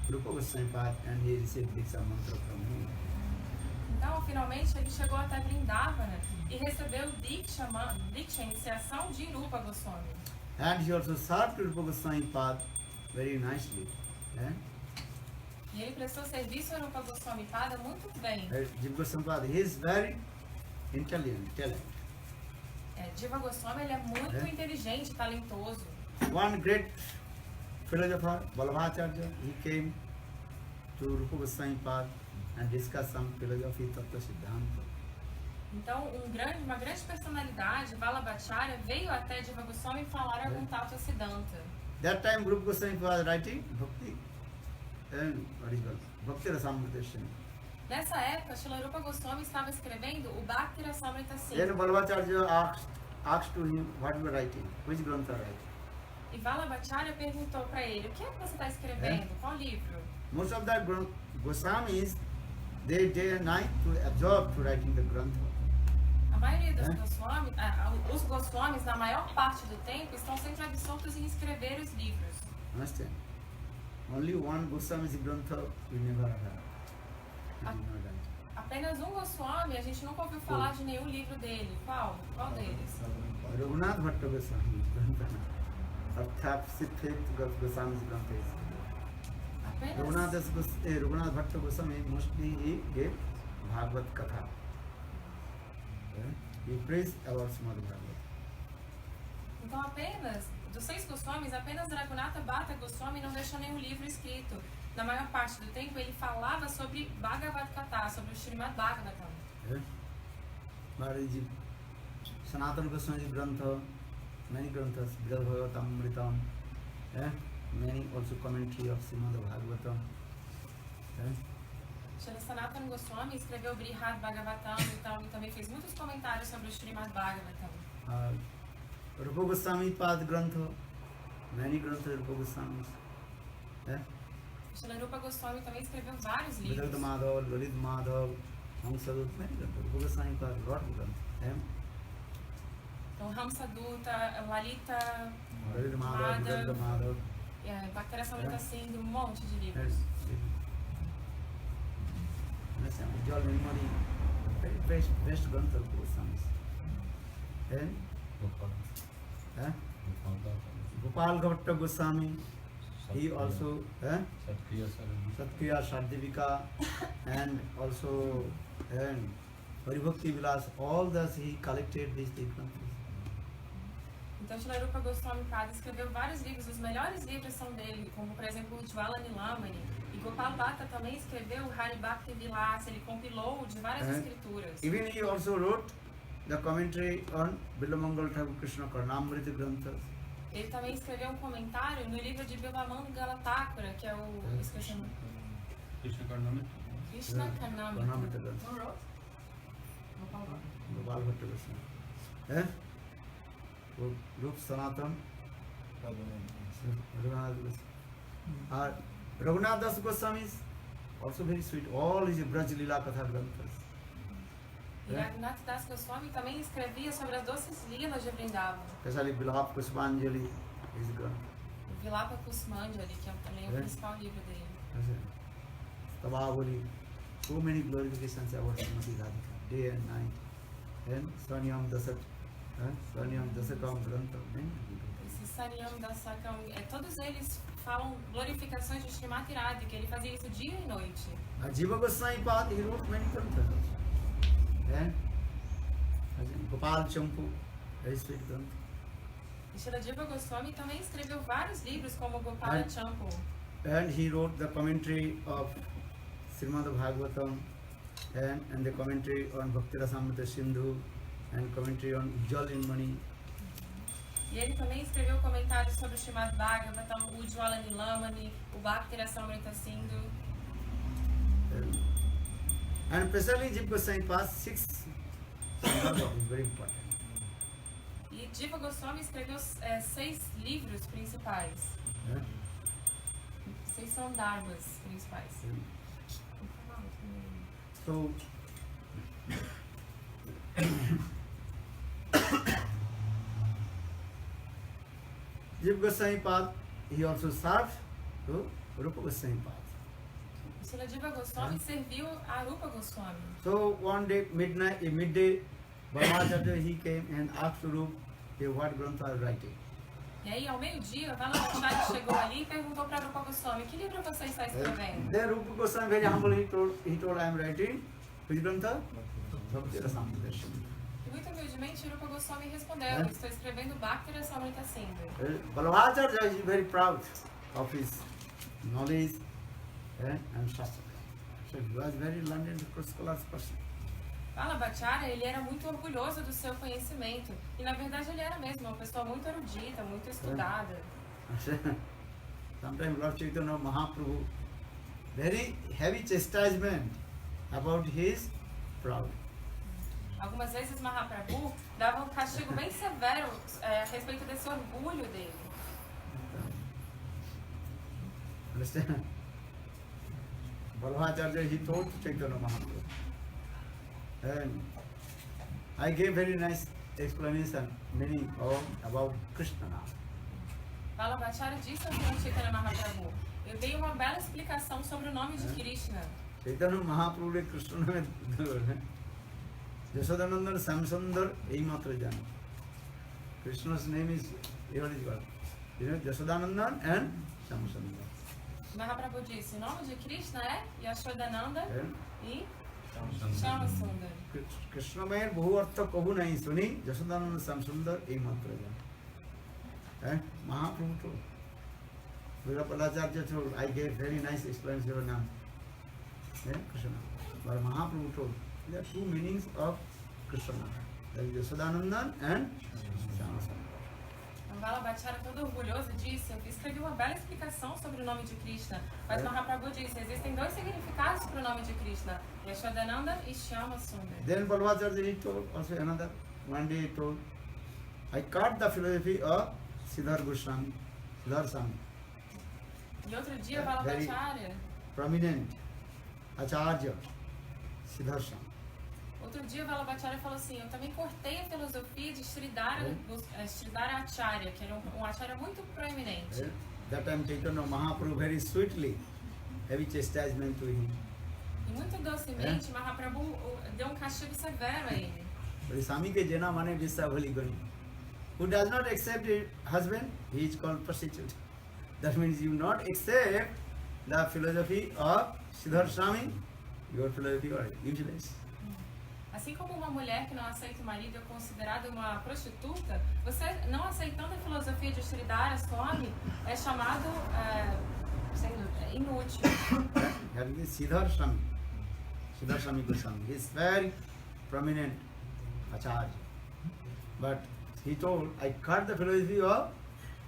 Rupa Goswami Pad and he received Diksha mantra from him. Então, finalmente, ele chegou até Vrindavana e recebeu Diksha, iniciação de Rupa Goswami. And he also served Rupa Goswami Pad very nicely. E ele prestou serviço a Rupa Goswami Pada muito bem. Jiva Goswami Pad, he is very intelligent. Jiva Goswami ele é muito inteligente, talentoso. One great philosopher, Balabhacharya, he came to Rupa Goswami Pad and discussed some philosophy, Tattva Siddhanta. Então, uma grande personalidade, Vallabhacharya, veio até Jiva Goswami falar algum Tattva Siddhanta. That time Rupa Goswami was writing Bhakti and what is called Bhakti Rasamrita Singh. Nessa época, Srila Rupa Goswami estava escrevendo o Bhakti Rasamrita Singh. Then Balabhacharya asked to him, what you are writing? Which grantha are you writing? E Vallabhacharya perguntou para ele, o que é que você está escrevendo? Qual livro? Most of the Goswamis, they day and night to absorb to writing the grantha. A maioria dos Goswamis, os Goswamis, na maior parte do tempo, estão sempre absortos em escrever os livros. Understand? Only one Goswami's grantha we never heard. Apenas um Goswami, a gente nunca ouviu falar de nenhum livro dele. Qual? Qual deles? Raghunath Bhatta Goswami grantha. Arthat Siddhet Goswami's grantha is. Apenas... Raghunath Bhatta Goswami mostly he gave Bhagavad Katha. He praised about Srimad Bhagavad. Então, apenas, dos 6 Goswamis, apenas Raghunatha Bhatta Goswami não deixou nenhum livro escrito. Na maior parte do tempo, ele falava sobre Bhagavad Gita, sobre o Srimad Bhagavatam. Maharaji, Sanatana Goswami's grantha, many granthas, Brihad Bhagavatam, Amritam, many also commentary of Srimad Bhagavatam. Srila Sanatana Goswami escreveu Brihad Bhagavatam e também fez muitos comentários sobre o Srimad Bhagavatam. Rupa Goswami Pad grantha, many granthas Rupa Goswami's. Srila Rupa Goswami também escreveu vários Vidagdha livros. Madhav, Lalit Madhav, Hamsadut, many granthas. Rupa Goswami Pad, lot of granthas. Então, Hamsaduta, Lalita, Lalit Madhav, Vidagdha Madhav. Bhakti Rasamrita Singh, um monte de livros. Your memory, very best grantha of Goswamis. Gopal Bhatta Goswami, he also Satkriya Sardivika and also and Haribhakti Vilas, all this he collected these different things. Então, Srila Rupa Goswami Pada escreveu vários livros, os melhores livros são dele, como por exemplo o Ujjvala Nilamani. E Gopal Bhatta também escreveu o Hari Bhakti Vilas, ele compilou de várias escrituras. Even he also wrote the commentary on Bilamangal Thakur Krishna Karnamrita Granthas. Ele também escreveu um comentário no livro de Bilamangala Thakura, que é o... esqueci o nome. Krishna Karnamrita. Krishna Karnamrita. Karnamrita Granthas. Who wrote? Gopal Bhatta. Gopal Bhatta Krishna. Rup Sanatan. Raghunath Das Goswami is also very sweet. All his Braj Lila Katha Granthas. E Raghunath Das Goswami também escrevia sobre as doces lilas de Vrindavan. Especially Bilhap Pushpanjali is Granth. O Vilapa Kusmanjali, que é também o principal livro dele. Tabavali. So many glorifications about Srimati Radhika, day and night. And Swanyam Dasak. Swanyam Dasakam Grantha. Esse Sanyam Dasakam, todos eles falam glorificações de Srimati Radhika, ele fazia isso dia e noite. Jiva Goswami Pad, he wrote many granthas. And Gopal Champu, very sweet grantha. E Srila Jiva Goswami também escreveu vários livros, como Gopala Champu. And he wrote the commentary of Srimad Bhagavatam and the commentary on Bhakti Rasamrita Sindhu and commentary on Ujjal in Mani. E ele também escreveu comentários sobre o Srimad Bhagavatam, o Ujjvala Nilamani, o Bhakti Rasamrita Sindhu. And especially Jiva Goswami passed 6 Srimad is very important. E Jiva Goswami escreveu 6 livros principais. 6 são dharmas principais. So, Jiva Goswami Pad, he also served to Rupa Goswami Pad. Srila Jiva Goswami serviu a Rupa Goswami. So one day, midday, Brahmacharya he came and asked Rupa, what Grantha are writing. E aí, ao meio-dia, o Valanacharya chegou ali e perguntou para Rupa Goswami, que livro você está escrevendo? Then Rupa Goswami very humble, he told I am writing, which Grantha? Bhakti Rasamrita Sindhu. E muito humildemente, Rupa Goswami respondeu, estou escrevendo Bhakti Rasamrita Sindhu. Balabhacharya is very proud of his knowledge and Shastra. So he was very learned scholar's person. Vallabhacharya, ele era muito orgulhoso do seu conhecimento. E na verdade ele era mesmo uma pessoa muito erudita, muito estudada. Sometimes Lord Chaitanya Mahaprabhu, very heavy chastisement about his pride. Algumas vezes Mahaprabhu dava um castigo bem severo a respeito desse orgulho dele. Understand? Balabhacharya, he told Chaitanya Mahaprabhu. And I gave very nice explanation, meaning about Krishna now. Vallabhacharya disse ao Senhor Chaitanya Mahaprabhu, eu dei uma bela explicação sobre o nome de Krishna. Chaitanya Mahaprabhu ne Krishna name Yashodanandan Samsundar Eimatra Jana. Krishna's name is Yashodanandan and Samsundar. Mahaprabhu disse, o nome de Krishna é Yashodananda e Shama Sundar. Krishna mein bahu artha kahu nahi suni, Yashodananda Samsundar Eimatra Jana. Mahaprabhu told. Virapalacharya told, I gave very nice explanation of Nam. Krishna. But Mahaprabhu told, there are two meanings of Krishna. That is Yashodanandan and Shama Sundar. Vallabhacharya, todo orgulhoso, disse, eu escrevi uma bela explicação sobre o nome de Krishna, mas Mahaprabhu disse, existem dois significados para o nome de Krishna, Yashodananda e Shama Sundar. Then Balabhacharya he told also another, one day he told, I caught the philosophy of Siddhar Goswami, Siddhar Swami, E outro dia, Vallabhacharya, prominent Acharya, Siddhar Swami. outro dia Vallabhacharya falou assim, eu também cortei a filosofia de Sridhara Acharya, que era um Acharya muito proeminente. That time Chaitanya Mahaprabhu very sweetly heavy chastisement to him. E muito docemente, Mahaprabhu deu um castigo severo a ele. But Swami ke jena mane visa bhali gani. Who does not accept his husband, he is called prostitute. That means you not accept the philosophy of Siddhartha Swami, your philosophy are useless. Assim como uma mulher que não aceita o marido é considerada uma prostituta, você não aceitando a filosofia de Sridhara Swami é chamado inútil. That is Siddhartha Swami. Siddhartha Swami Goswami. He is very prominent acharya. But he told, I cut the philosophy of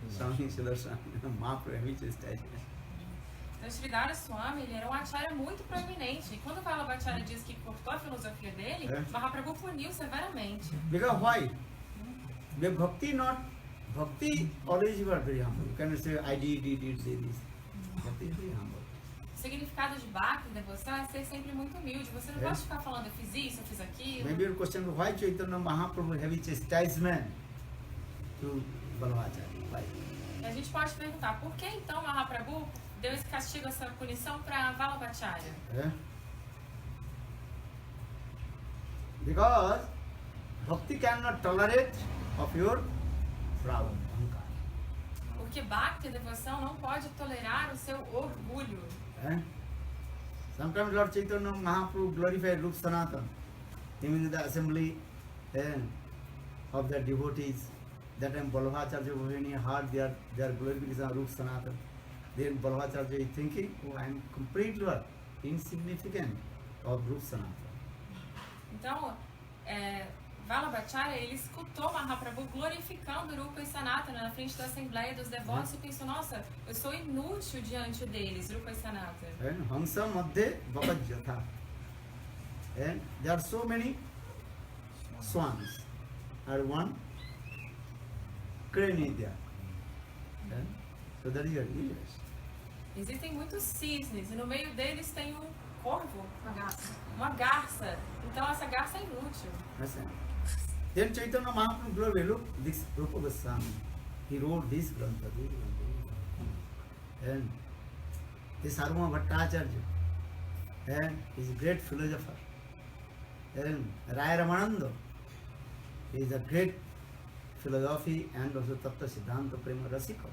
Swami Siddhartha Swami. Mahaprabhu, which is title. Então, Sridhara Swami ele era um acharya muito proeminente. E quando o Vallabhacharya diz que cortou a filosofia dele, Mahaprabhu puniu severamente. Because why? Because bhakti always you are very humble. You cannot say, I did this. Bhakti is very humble. O significado de bhakti, devoção, é ser sempre muito humilde. Você não pode ficar falando, eu fiz isso, eu fiz aquilo. Maybe your question is, why Chaitanya Mahaprabhu heavy chastisement to Vallabhacharya? Why? E a gente pode perguntar, por que então Mahaprabhu deu esse castigo, essa punição para Vallabhacharya? Because bhakti cannot tolerate of your proud ahankara. Porque bhakti, devoção, não pode tolerar o seu orgulho. Sometimes Lord Chaitanya Mahaprabhu glorified Rup Sanatana. He was in the assembly of the devotees. That time Vallabhacharya when he heard their glorification of Rup Sanatana. Then Vallabhacharya is thinking, oh, I am completely insignificant of Rup Sanatana. Então, Vallabhacharya, ele escutou Mahaprabhu glorificando Rupa e Sanatana na frente da Assembleia dos Devotos e pensou, nossa, eu sou inútil diante deles, Rupa e Sanatana. Hamsa Madhya Bhagavad. And there are so many swans. And one crane is there. So that is your useless. Existem muitos cisnes e no meio deles tem um corvo, Uma garça. uma garça. Então essa garça é inútil. Understand? Then Chaitanya Mahaprabhu glorified, look, this Rupa Goswami, he wrote this Grantha, and this Sarvabhauma Bhattacharya, and he is a great philosopher, and Raya Ramananda, he is a great philosophy and also Tattva Siddhanta Prema Rasika.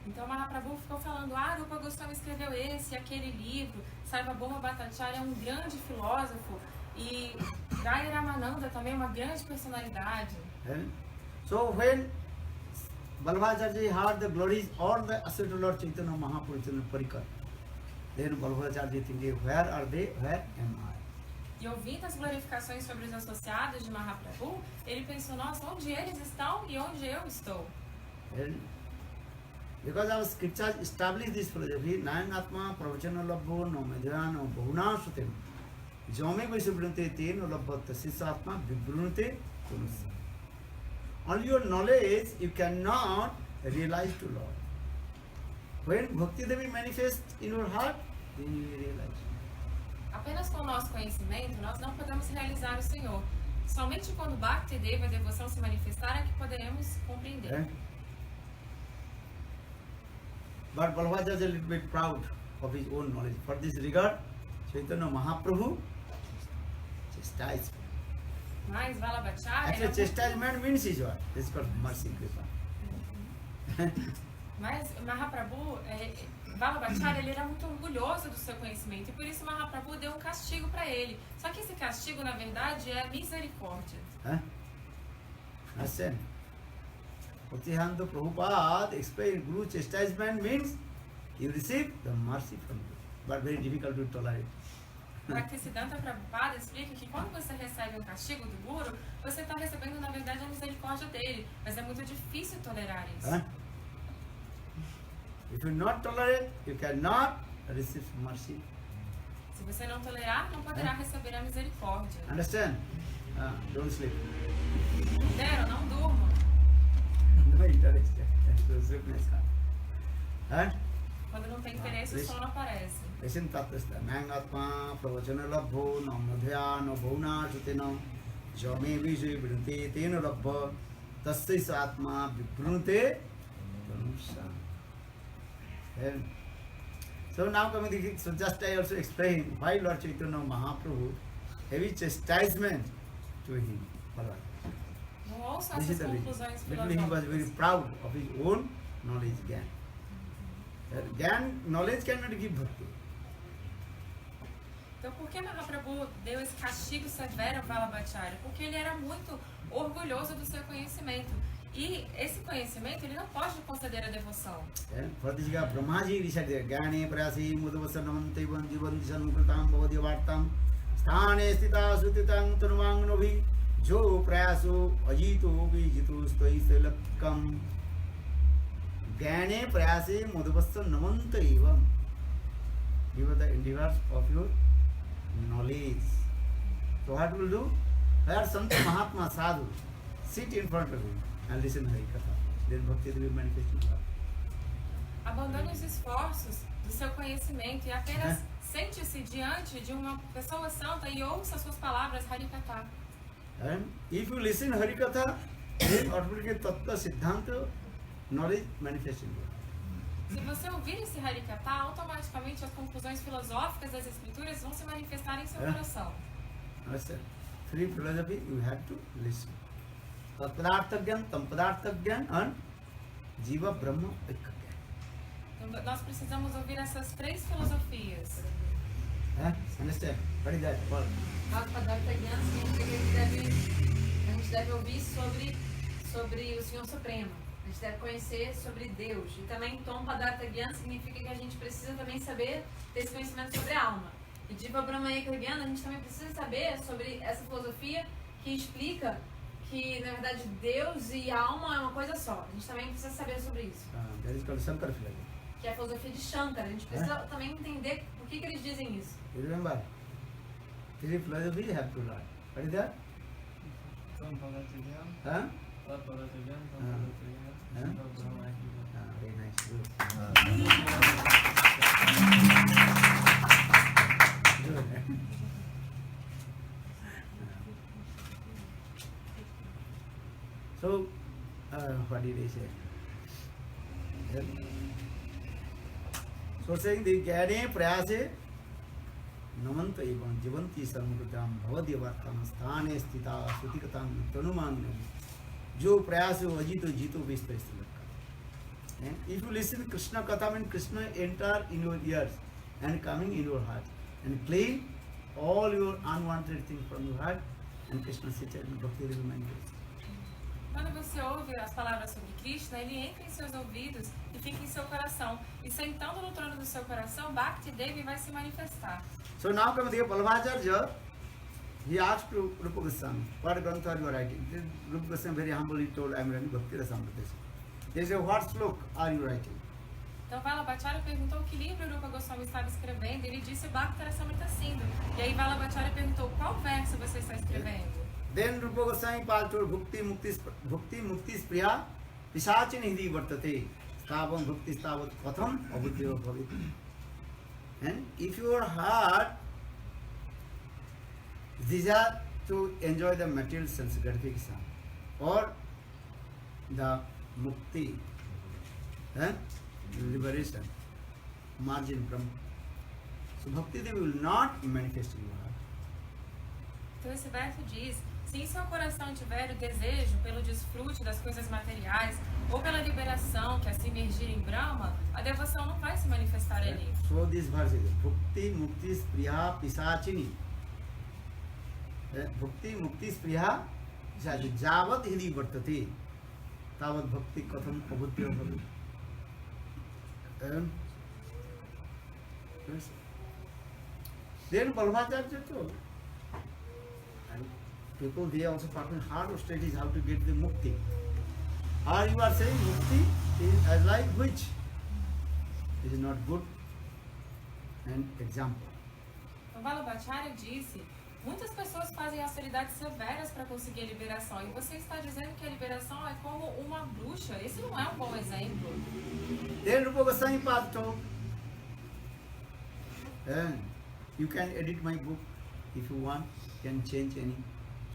Então Mahaprabhu ficou falando, Rupa Goswami escreveu esse e aquele livro, Sarvabhauma Bhattacharya é um grande filósofo e Raya Ramananda também é uma grande personalidade. So when Vallabhacharya heard the glories, all the associates of Lord Chaitanya Mahaprabhu Chaitanya Parikar, then Vallabhacharya thinking, where are they, where am I? E ouvindo as glorificações sobre os associados de Mahaprabhu, ele pensou, nossa, onde eles estão e onde eu estou? Because our scriptures establish this philosophy, Nayanatma Pravachana Labho no Medhyana Bahuna Sutem Jome Vaisubhrunte Te no Labhatta Sisatma Vibhrunte Kunusya. Only your knowledge you cannot realize to Lord. When Bhakti Devi manifests in your heart, then you will realize. Apenas com o nosso conhecimento, nós não podemos realizar o Senhor. Somente quando Bhakti Deva, a devoção, se manifestar é que poderemos compreender. But Vallabhacharya is a little bit proud of his own knowledge. For this regard, Chaitanya Mahaprabhu chastised. Mas Vallabhacharya... Actually, chastisement means is what? It's called mercy, kripa. Mas Mahaprabhu, Vallabhacharya, ele era muito orgulhoso do seu conhecimento e por isso Mahaprabhu deu um castigo para ele. Só que esse castigo, na verdade, é misericórdia. Understand? Bhaktisiddhanta Prabhupada explained Guru chastisement means you receive the mercy from Guru, but very difficult to tolerate. Bhaktisiddhanta Prabhupada explica que quando você recebe um castigo do Guru, você está recebendo, na verdade, a misericórdia dele, mas é muito difícil tolerar isso. If you not tolerate, you cannot receive mercy. Se você não tolerar, não poderá receber a misericórdia. Understand? Don't sleep. Entenderam? Não durma. No interest. Quando não tem interesse, o sono aparece. Listen tattasta. Nangatma pravachana labho no madhya no bhuna chutena jame vijay vidante tena labha tassis atma vibrunte tanusha. So now coming to so just I also explain why Lord Chaitanya Mahaprabhu heavy chastisement to him. Não ouçam This is essas the reason. conclusões Literally he was very filosóficas. proud of his own knowledge Gyan. Gyan, knowledge cannot give bhakti. Então, por que Mahaprabhu deu esse castigo severo a Vallabhacharya? Porque ele era muito orgulhoso do seu conhecimento. E esse conhecimento, ele não pode conceder a devoção. Pradishika Brahmaji Rishadya Gyane Prasi Mudavasanamante Bandhivan Sanukritam Bhavadyavartam Sthane Stita Sutitam Tanumangnovi Jo Prayaso Ajito Vijitu Stai Selakam Gyane Prasi Mudavasanamante Evam. Give the endeavors of your knowledge. So what will do? Where Santa Mahatma Sadhu sit in front of him and listen Hari Katha. Then Bhakti will manifest in heart. Abandone os esforços do seu conhecimento e apenas sente-se diante de uma pessoa santa e ouça suas palavras Harikatha. And if you listen Harikatha, then automatically Tattva Siddhanta knowledge manifests in you. Se você ouvir esse Harikatha, automaticamente as conclusões filosóficas das escrituras vão se manifestar em seu coração. Understand? Free philosophy you have to listen. Tatpadarthagyan, Tampadarthagyan and Jiva Brahma Ekagyan. Então, nós precisamos ouvir essas três filosofias. Understand? What is that? What? Atpadartha Gyan significa que a gente deve ouvir sobre o Senhor Supremo. A gente deve conhecer sobre Deus. E também Tom Padartha Gyan significa que a gente precisa também saber ter esse conhecimento sobre a alma. E Jiva Brahma Ekagyan, a gente também precisa saber sobre essa filosofia que explica que, na verdade, Deus e a alma é uma coisa só. A gente também precisa saber sobre isso. That is called Shankara philosophy. Que é a filosofia de Shankara. A gente precisa também entender por que eles dizem isso. You remember? Three philosophy you have to learn. What is that? Huh? Very nice. Good. Good. So, what did he say? So saying the Gyane Prayase Namanta Evam Jivanti Sarmukritam Bhavadyavartam Sthane Stita Sutikatam Tanumangam Jo Prayaso Ajito Jito Vistaisilakka. If you listen to Krishna Katha, means Krishna enter in your ears and coming in your heart and clean all your unwanted things from your heart, and Krishna sits and Bhakti will manifest. Quando você ouve as palavras sobre Krishna, ele entra em seus ouvidos e fica em seu coração. E sentando no trono do seu coração, Bhakti Devi vai se manifestar. So now come the Balabhacharya, he asked to Rupa Goswami, what Grantha you are writing? Rupa Goswami very humbly told, I am writing Bhakti Rasamrita. They say, what slok are you writing? Então Vallabhacharya perguntou que livro Rupa Goswami estava escrevendo. Ele disse Bhakti Rasamrita Sindhu. E aí Vallabhacharya perguntou qual verso você está escrevendo. Then Rupa Goswami told Bhakti Mukti Spriya Pisachin Hindi Vartate Stavam Bhakti Stavat Katham Abhuddhyo Bhavit. And if your heart desire to enjoy the material sense gratification or the mukti, liberation, margin from, so Bhakti Devi will not manifest in your heart. Então esse verso diz, se em seu coração tiver o desejo pelo desfrute das coisas materiais ou pela liberação que é se imergir em Brahma, a devoção não vai se manifestar ali. So this verse is Bhakti Mukti Spriya Pisachini. Bhakti Mukti Spriya Pisachini. Javat Hidi Vartate Tavat Bhakti Katham Abhuddhyo Bhavit. Then Balabhacharya told, and people they also talking hard studies how to get the mukti. Or you are saying mukti is as like which? This is not good an example. O Vallabhacharya disse, muitas pessoas fazem austeridades severas para conseguir a liberação. E você está dizendo que a liberação é como uma bruxa. Esse não é um bom exemplo. Then Rupa Goswami told, you can edit my book if you want, can change any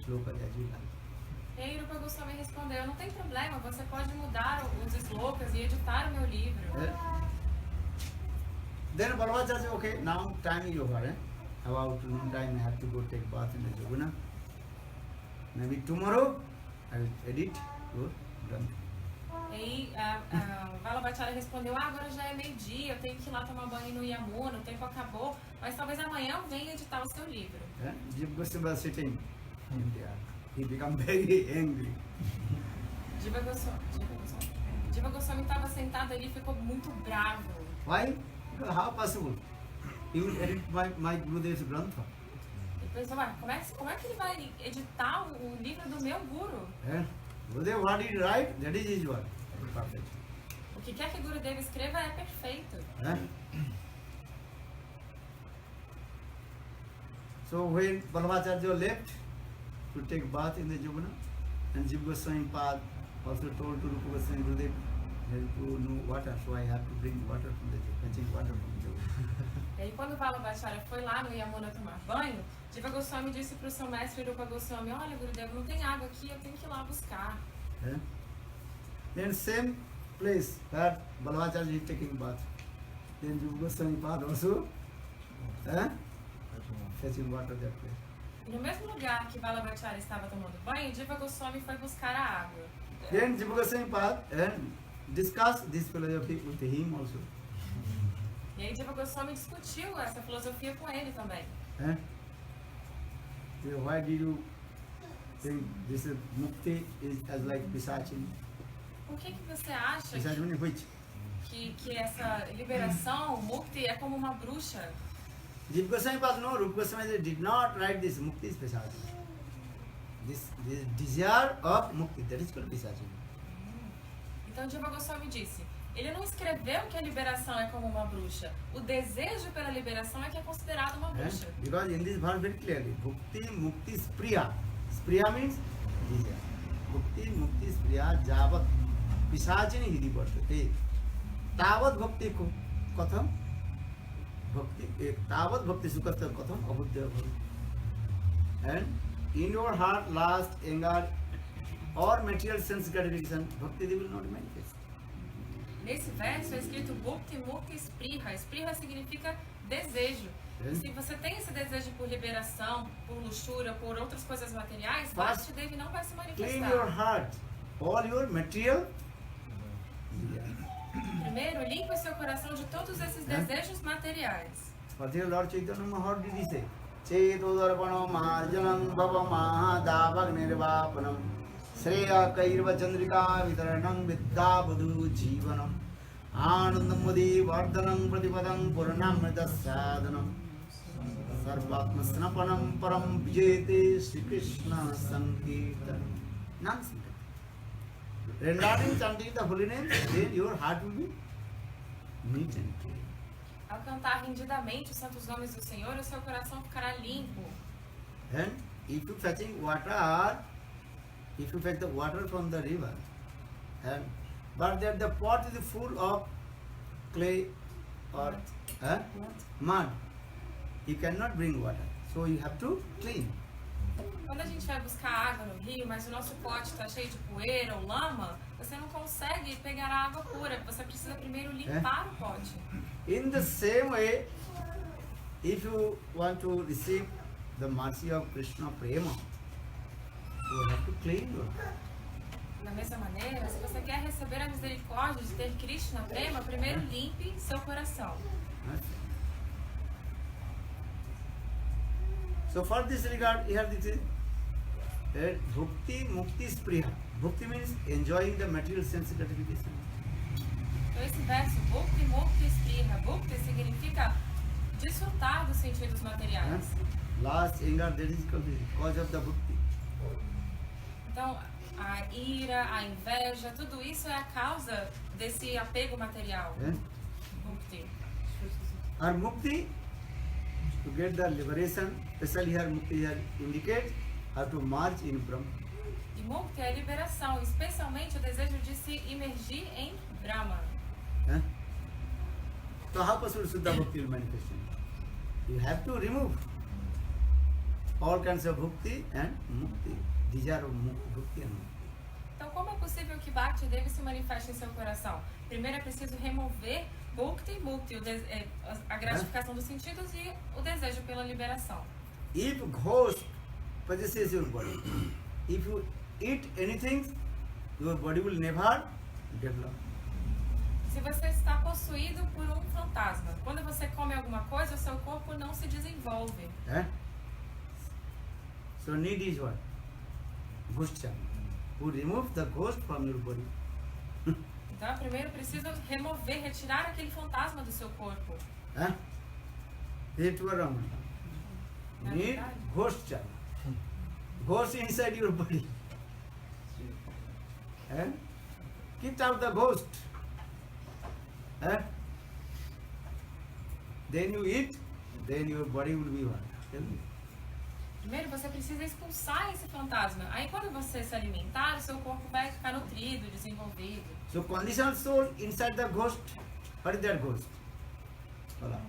sloka as you like. E aí Rupa Goswami respondeu, não tem problema, você pode mudar os slokas e editar o meu livro. Then Balabhacharya said, okay, now time is over. About noon time I have to go take bath in the Yamuna. Maybe tomorrow I will edit your Granth. E aí Vallabhacharya respondeu, agora já é meio-dia, eu tenho que ir lá tomar banho no Yamuna, o tempo acabou, mas talvez amanhã eu venha editar o seu livro. Jiva Goswami was sitting in there. He became very angry. Jiva Goswami estava sentado ali e ficou muito bravo. Why? Because how possible? He will edit my Gurudev's Grantha. Ele pensou, como é que ele vai editar o livro do meu guru? Gurudev, what did he write? That is his work. Perfect. O que quer que Gurudev escreva é perfeito. So when Vallabhacharya left to take bath in the Yamuna, and Jiva Goswami Pad also told to Rupa Goswami Gurudev, I have to know water, so I have to bring water from the fetching water from the Yamuna. E aí quando Vallabhacharya foi lá no Yamuna tomar banho, Jiva Goswami disse para o seu mestre Rupa Goswami, olha Gurudev, não tem água aqui, eu tenho que ir lá buscar. Then same place where Vallabhacharya is taking bath, then Jiva Goswami Pad also fetching water that place. E no mesmo lugar que Vallabhacharya estava tomando banho, Jiva Goswami foi buscar a água. Then Jiva Goswami Pad discussed this philosophy with him also. E aí Jiva Goswami discutiu essa filosofia com ele também. Why did you think this is mukti is as like Pisachini? Por que você acha Pisachini which? que essa liberação, mukti, é como uma bruxa? Jiva Goswami Pad no, Rupa Goswami did not write this mukti is Pisachini. This desire of mukti, that is called Pisachini. Então Jiva Goswami disse, ele não escreveu que a liberação é como uma bruxa. O desejo pela liberação é que é considerado uma bruxa. Because in this verse very clearly, bhukti mukti spriya. Spriya means desire. Bhukti mukti spriya javat pisachini hidi vartate. Tavat bhakti katham bhakti tavat bhakti sukasta katham abuddhya bhakti. And in your heart lust, anger or material sense gratification, bhakti will not manifest. Nesse verso é escrito Bhukti Mukti Spriha. Spriha significa desejo. E se você tem esse desejo por liberação, por luxúria, por outras coisas materiais, Bhakti Devi não vai se Clean your manifestar. heart, all your material. Primeiro, limpe o seu coração de todos esses desejos materiais. Particular Lord Chaitanya Maharaj did he say, Chetudarpano marjanam bhava mahadavag nirvapanam Shreya kairva chandrika vitaranam vidya buddhu jivanam Anandamudi vardhanam pratipadam purnamrita sadhanam Sarvatma snapanam param vijete Sri Krishna sankirtanam. Nonsense. Regarding chanting the holy name, then your heart will be neat and clean. Ao cantar rendidamente os santos nomes do Senhor, o seu coração ficará limpo. And if you fetch the water from the river, but that the pot is full of clay or mud, you cannot bring water. So you have to clean. Quando a gente vai buscar água no rio, mas o nosso pote está cheio de poeira ou lama, você não consegue pegar a água pura. Você precisa primeiro limpar o pote. In the same way, if you want to receive the mercy of Krishna Prema, you have to clean your heart. Da mesma maneira, se você quer receber a misericórdia de ter Krishna Prema, primeiro limpe seu coração. So for this regard, here this is Bhukti Mukti Spriha. Bhukti means enjoying the material sense gratification. Então esse verso, Bhukti Mukti Spriha, Bhukti significa desfrutar dos sentidos materiais. Last anger, that is cause of the Bhukti. Então a ira, a inveja, tudo isso é a causa desse apego material. Bhukti. Or Mukti, to get the liberation, especially here Mukti here indicates how to march in Brahma. E Mukti é a liberação, especialmente o desejo de se imergir em Brahma. So how possible Suddha Bhakti will manifest? You have to remove all kinds of Bhakti and Mukti. Desire of Bhakti and Mukti. Então, como é possível que Bhakti deve se manifeste em seu coração? Primeiro é preciso remover Bhukti e Mukti, a gratificação dos sentidos e o desejo pela liberação. If ghost possesses your body, if you eat anything, your body will never get lost. Se você está possuído por um fantasma, quando você come alguma coisa, o seu corpo não se desenvolve. Eh? So need is what? Ghost chakra. To remove the ghost from your body. Então, primeiro precisa remover, retirar aquele fantasma do seu corpo. Eh? It were wrong. Na Need verdade, ghost chakra. Ghost inside your body. Eh? Get out the ghost. Eh? Then you eat, then your body will be what? Tell me. primeiro você precisa expulsar esse fantasma. Aí quando você se alimentar, o seu corpo vai ficar nutrido, desenvolvido. So conditional soul inside the ghost. What is that ghost? Fala.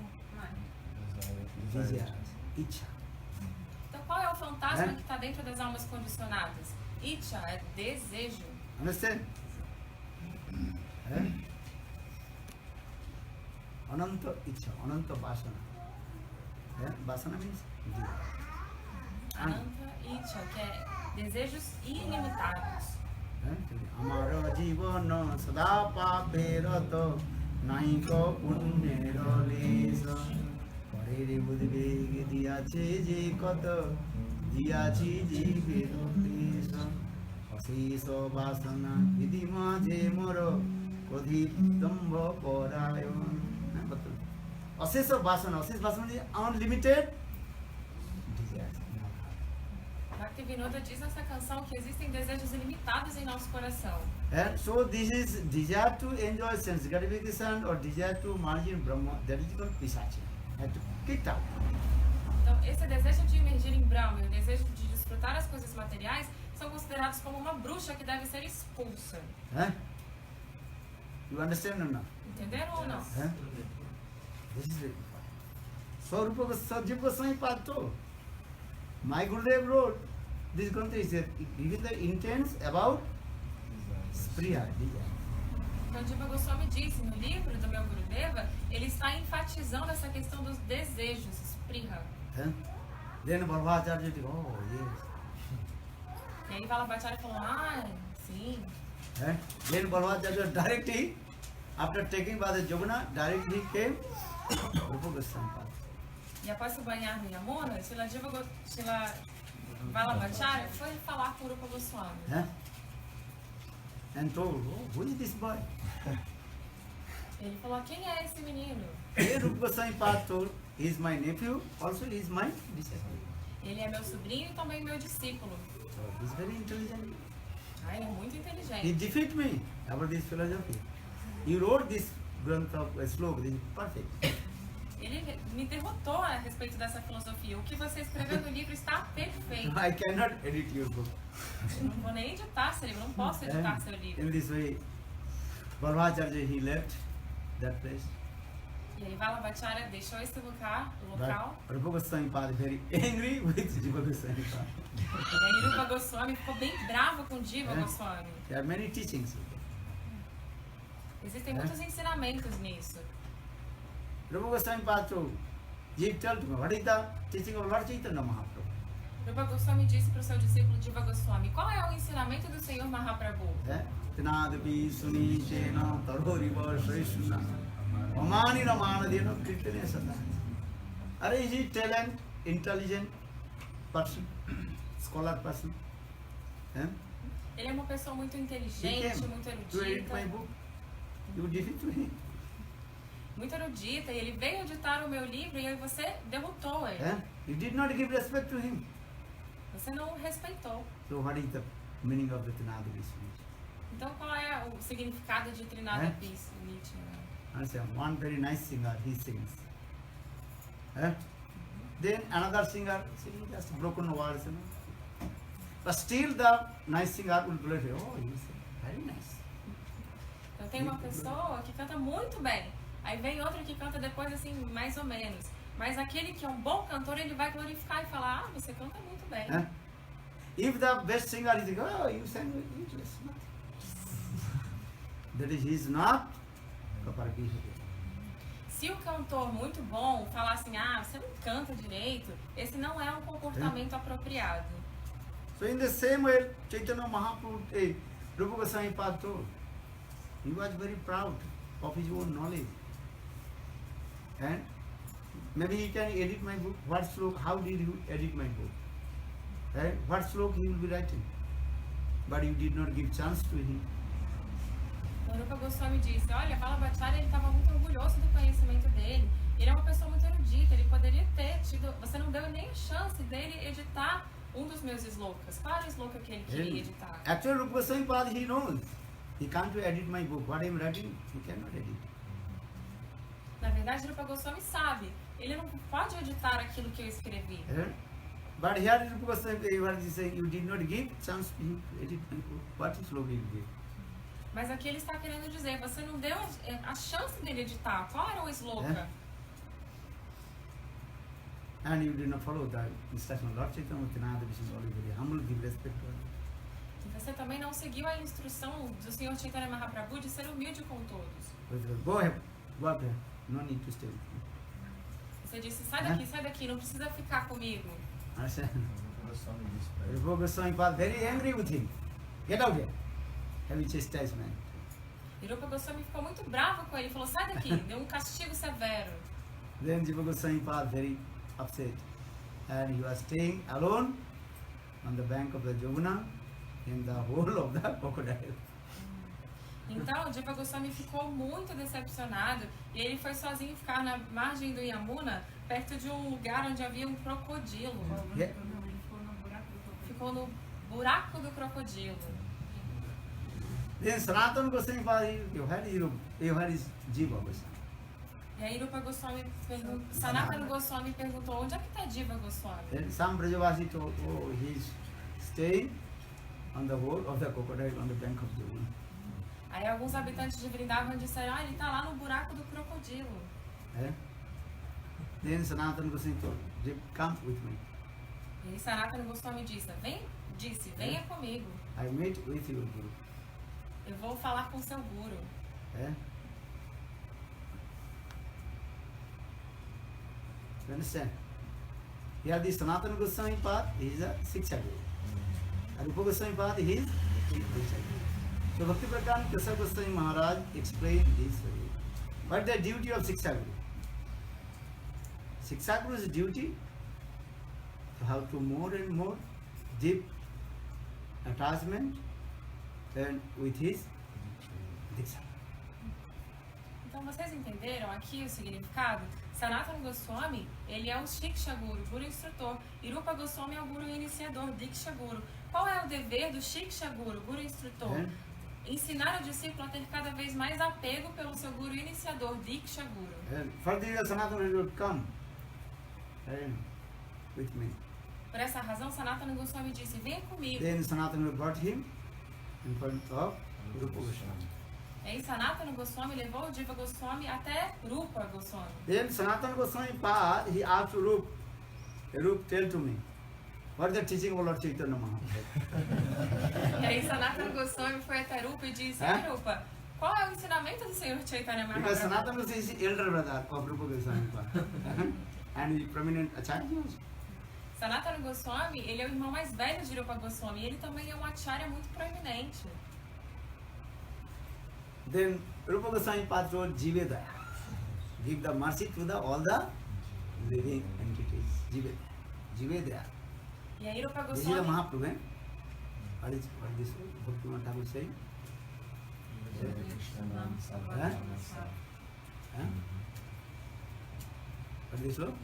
Desire, icha. Então qual é o fantasma É? que está dentro das almas condicionadas? Icha é desejo. Understand? Eh? Ananta icha, ananta vasana. Eh? Vasana means desire. Ananta Icha, que é desejos ilimitados. আমার জীবন সদা পাপেরত নাহিক পুণ্যের lace পরের উদ্বেগ দিয়াছে যে কত দিয়াছি জীবের ক্লেশ অশেষ বাসনা বিধি মাঝে মোর ক্রোধিত দম্ভ পরায়ণ অশেষ বাসনা unlimited desires. Bhaktivinoda diz nessa canção que existem desejos ilimitados em nosso coração. And so this is desire to enjoy sense gratification or desire to merge in Brahma, that is called pisachi. Have to kick out. Então, esse desejo de emergir em Brahma e o desejo de desfrutar as coisas materiais são considerados como uma bruxa que deve ser expulsa. Huh? You understand or not? Entenderam ou não? Huh? This is it. Swarupa Sajjiv Goswami Pato. My Gurudev wrote this Grantha is giving the intents about spriya, desire. Então, Jiva Goswami disse no livro do meu Gurudeva, ele está enfatizando essa questão dos desejos, spriha. Huh? Then Bharvacharya said, oh yes. E aí Vallabhacharya falou, sim. Eh? Then Bharvacharya directly, after taking bath at Yamuna, directly came Rupa Goswami Path. E após se banhar no Yamuna, Shila Vallabhacharya foi falar com o Rupa Goswami. Eh? And told, oh, who is this boy? Ele falou, quem é esse menino? Then Rupa Goswami Path told, he is my nephew, also he is my disciple. Ele é meu sobrinho e também meu discípulo. So he is very intelligent. Ele é muito He inteligente. defeat me about this philosophy. He wrote this Grantha sloka, this is perfect. Ele me derrotou a respeito dessa filosofia. O que você escreveu no livro está perfeito. I cannot edit your book. Eu não vou nem editar seu livro, não posso editar seu In livro. this way, Bharvacharya, he left that place. E aí Vallabhacharya deixou esse local. But Rupa Goswami Path very angry with Jiva Goswami Path. E aí Rupa Goswami ficou bem bravo com Jiva É. Goswami. There are many teachings. Existem muitos ensinamentos nisso. Rupa Goswami Path told, Jiva told me, what is the teaching of Lord Chaitanya Mahaprabhu? Rupa Goswami disse para o seu discípulo Jiva Goswami, qual é o ensinamento do Senhor Mahaprabhu? Tinadapi suni shena tarhoriva shrishna Amani ramana dena kirtane sada. Are is he talent, intelligent person, scholar person? Ele é uma pessoa muito He inteligente, came muito to edit my erudita. book. You defeat him. Muito erudita, e ele veio editar o meu livro e aí você derrotou ele. You did not give respect to him. Você não o respeitou. So what is the meaning of the Tinadapi suni? Então qual é o significado de Trinada É? Peace, Nietzsche? One very nice singer, he sings. Then another singer singing just broken words, you know. But still the nice singer will play, oh, he's very nice. Então tem uma pessoa que canta muito bem, aí vem outra que canta depois assim, mais ou menos. Mas aquele que é um bom cantor, ele vai glorificar e falar, você canta muito bem. If the best singer is, oh, you sang useless, nothing. That is, he is not Kaparaki. Se o cantor muito bom falar assim, você não canta direito, esse não é um comportamento apropriado. So in the same way, Chaitanya Mahaprabhu, Rupa Goswami Path told, He was very proud of his own knowledge. And maybe he can edit my book. What slok, how did you edit my book? And what slok he will be writing? But you did not give chance to him. Rupa Goswami disse, olha, Vallabhacharya, ele estava muito orgulhoso do conhecimento dele. Ele é uma pessoa muito erudita, ele poderia ter tido... Você não deu nem chance dele editar um dos meus slokas. Qual era o sloka que ele queria editar? Actually, Rupa Goswami Pad, he knows. He can't edit my book. What I am writing, he cannot edit. Na verdade, Rupa Goswami sabe. Ele não pode editar aquilo que eu escrevi. But here Rupa Goswami is saying, you did not give chance to him to edit my book. What slok he will give? Mas aqui ele está querendo dizer, você não deu a chance dele editar. Qual era o sloka? And you did not follow the instruction of Lord Chaitanya Muktinada, which is always very humble, give respect to others. E você também não seguiu a instrução do Senhor Chaitanya Mahaprabhu de ser humilde com todos. Go ahead, go up there. No need to stay with me. Você disse, sai daqui, não precisa ficar comigo. Understand? Rupa Goswami was very angry with him. Get out here. Heavy chastisement. E Rupa Goswami ficou muito bravo com ele, falou, sai daqui, deu um castigo severo. Then Rupa Goswami was very upset. And he was staying alone on the bank of the Jamuna in the hole of the crocodile. Então, Jiva Goswami ficou muito decepcionado e ele foi sozinho ficar na margem do Yamuna, perto de um lugar onde havia um crocodilo. Yeah. Ficou no buraco do crocodilo. Then Sanatana Goswami was, where is Jiva Goswami? E aí Rupa Goswami Sanatana Goswami perguntou, onde é que está Jiva Goswami? Then some Brajavasi told, oh, he is staying on the hole of the crocodile on the bank of Jamuna. Aí alguns habitantes de Vrindavan disseram, ele está lá no buraco do crocodilo. Then Sanatana Goswami told, come with me. E aí Sanatana Goswami disse, venha comigo. I meet with your Guru. Eu vou falar com seu guru. You understand? Here the Sanatana Goswami Pad is a Siksha Guru. And Rupa Goswami Pad is Diksha Guru. So Bhakti-Prakarana Kesava Goswami Maharaj explained this way. What is the duty of Siksha Guru? Siksha Guru's duty to have to more and more deep attachment and with his Diksha. Então vocês entenderam aqui o significado? Sanatana Goswami, ele é o Shiksha Guru, Guru instrutor. E Rupa Goswami é o Guru iniciador, Diksha Guru. Qual é o dever do Shiksha Guru, Guru instrutor? Ensinar o discípulo a ter cada vez mais apego pelo seu Guru iniciador, Diksha Guru. And further Sanatana will come with me. Por essa razão, Sanatana Goswami disse, venha comigo. Then Sanatana brought him in front of Rupa Goswami. E aí Sanatana Goswami levou o Jiva Goswami até Rupa Goswami. Then Sanatana Goswami Pad, he asked Rupa, tell to me, what is the teaching of Lord Chaitanya Mahaprabhu? E aí Sanatana Goswami foi até Rupa e disse, Rupa, qual é o ensinamento do Senhor Chaitanya Because Mahaprabhu? Sanatana Goswami is the elder brother of Rupa Goswami Pad. And he is prominent Acharya also. Sanatana Goswami, ele é o irmão mais velho de Rupa Goswami e ele também é um acharya muito proeminente. Then Rupa Goswami Pad told Jivedaya, give the mercy to all the living entities. Jivedaya. E aí Rupa This is the Goswami, Mahaprabhu. What is this Bhaktivinoda Thakur saying? What is this sloka?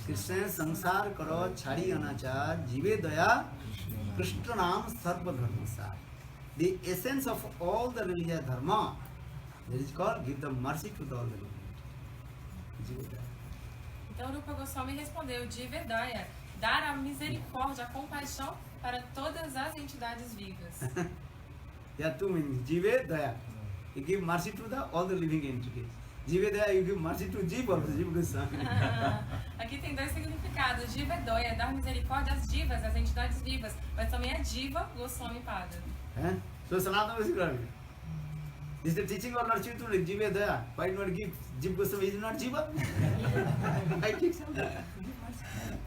Krishna sansar karo chhadi anachar jive daya Krishna naam sarva dharma sar. The essence of all the religious dharma, that is called give the mercy to all the living. Jive daya. então Rupa Goswami respondeu, Jivedaya, dar a misericórdia, a compaixão para todas as entidades vivas. There are two meanings. Jive daya. You give mercy to all the living entities. Jive daya, you give mercy to Jiva also, Jiva Goswami. Aqui tem dois significados. Jivedaya, dar misericórdia às divas, às entidades vivas, mas também a Jiva Goswami Pada. So Sanatana Goswami, this is the teaching of Lord Chaitanya, Jive daya. Why not give Jiva Goswami? Is not Jiva? I take some.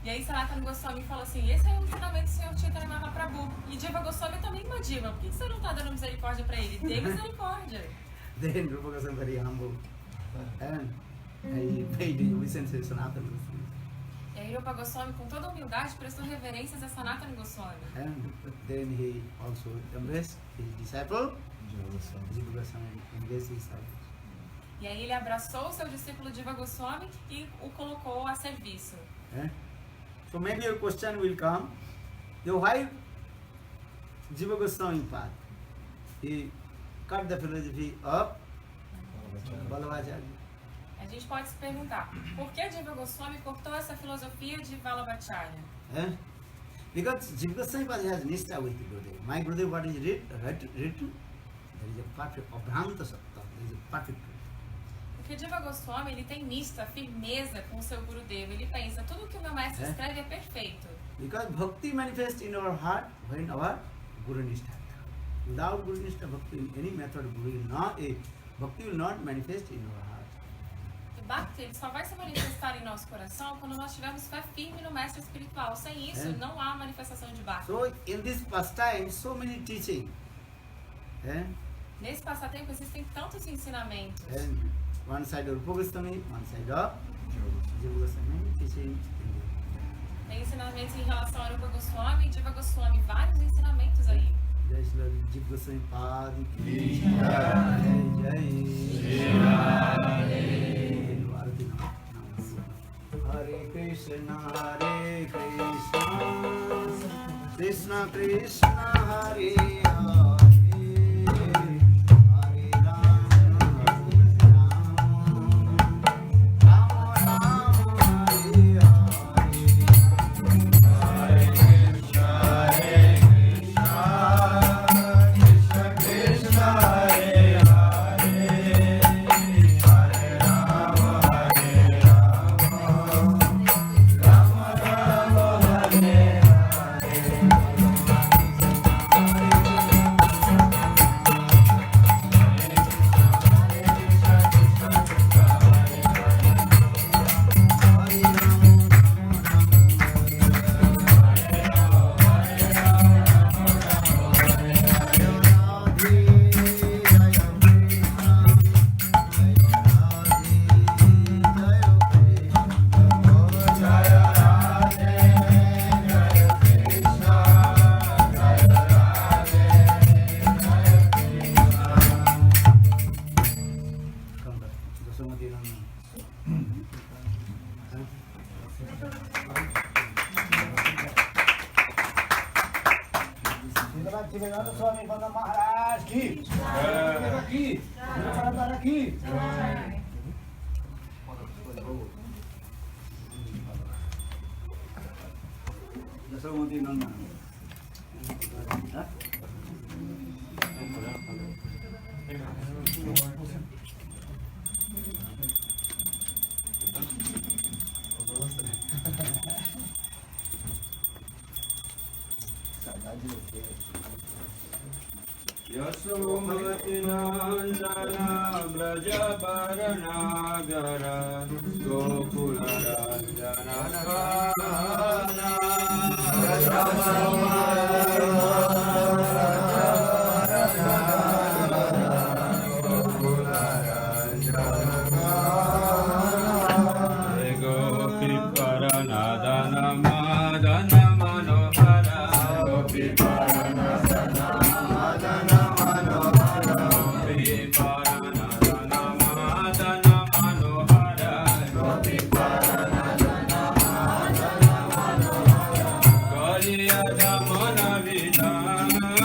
E aí Sanatana Goswami falou assim, esse é o ensinamento do Senhor Chaitanya Mahaprabhu. E Jiva Goswami também uma diva. Por que você não está dando misericórdia para ele? Dê misericórdia. Then Rupa Goswami very humble. And he paid obeisance to Sanatana Goswami. E aí Rupa Goswami, com toda humildade, prestou reverências a Sanatana Goswami. And then he also embraced his disciple, Jiva Goswami, embraced his disciple. E aí ele abraçou o seu discípulo Jiva Goswami e o colocou a serviço. So maybe your question will come, why Jiva Goswami path? He cut the philosophy of Vallabhacharya. A gente pode se perguntar, por que Jiva Goswami cortou essa filosofia de Vallabhacharya? Because Jiva Goswami path has nistha with Gurudev. My Gurudev, what is written? There is a perfect, Abhranta Satta, there is a perfect. Porque Jiva Goswami, ele tem nista, firmeza com o seu Gurudeva. Ele pensa, tudo que o meu mestre escreve é perfeito. Because bhakti manifests in our heart when our Guru Nishtha. Without Guru Nishtha, bhakti in any method, bhakti will not manifest in our heart. E Bhakti, ele só vai se manifestar em nosso coração quando nós tivermos fé firme no mestre espiritual. Sem isso, não há manifestação de Bhakti. So in this pastime, so many teaching. Nesse passatempo existem tantos ensinamentos. And one side of Rupa Goswami, one side of Jiva Goswami teaching. Tem ensinamentos em relação a Rupa Goswami e Jiva Goswami, vários ensinamentos aí. Jai Shri Jiva Goswami Padi Ki Jai Hare Krishna Hare Krishna Krishna Krishna Hare Hare Swami Bala Maharaj ki ki Parambara ki Jasawati Nanda. Yasomati Nandana Brajabaranagara Gokula Ranjana Kana Gopi Paranadana Madana Manohara Gopi Paranadana Goliya Jamana Vidana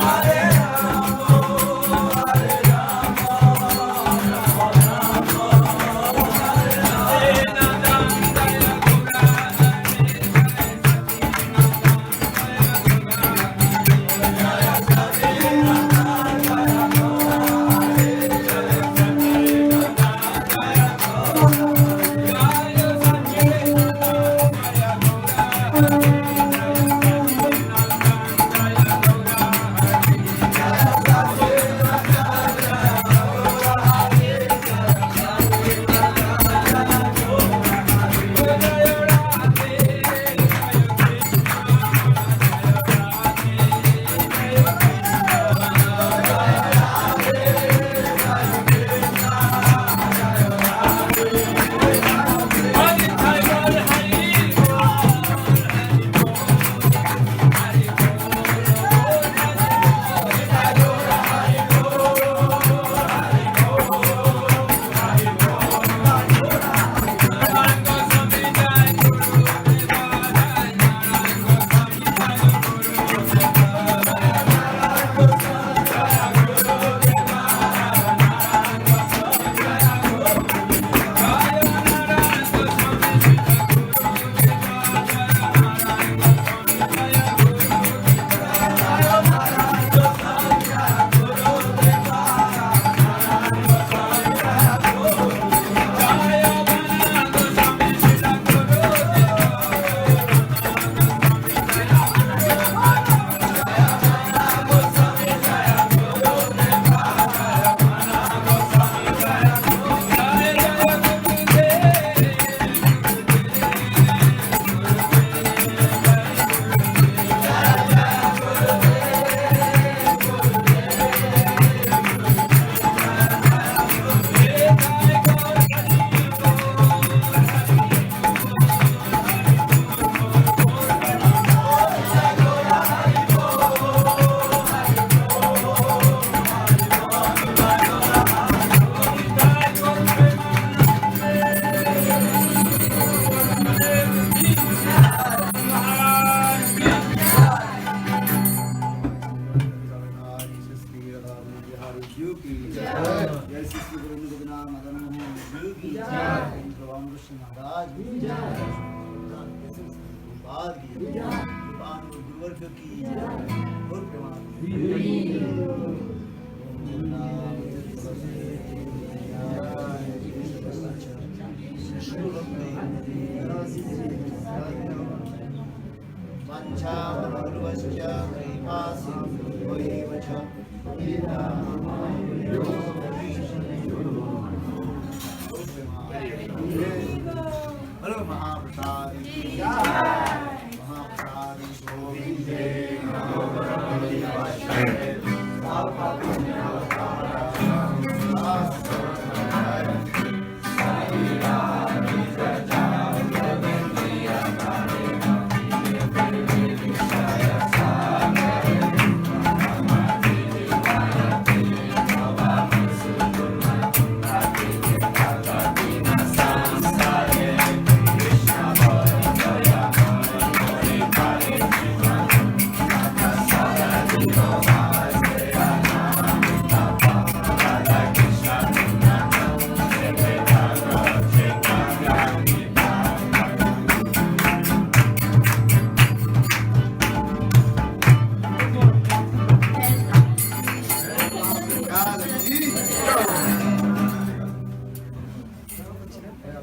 Hare कृपानु गुरुवर्ग की और प्रमाण वाञ्छा भगवस्य कृपा सिन्धुभैव च hello महाप्रसाद महाप्रसाद गोविंदे नमो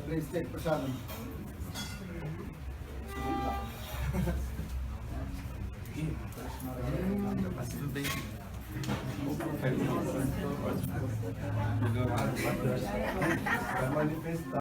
Please take prasadam. Tudo bem.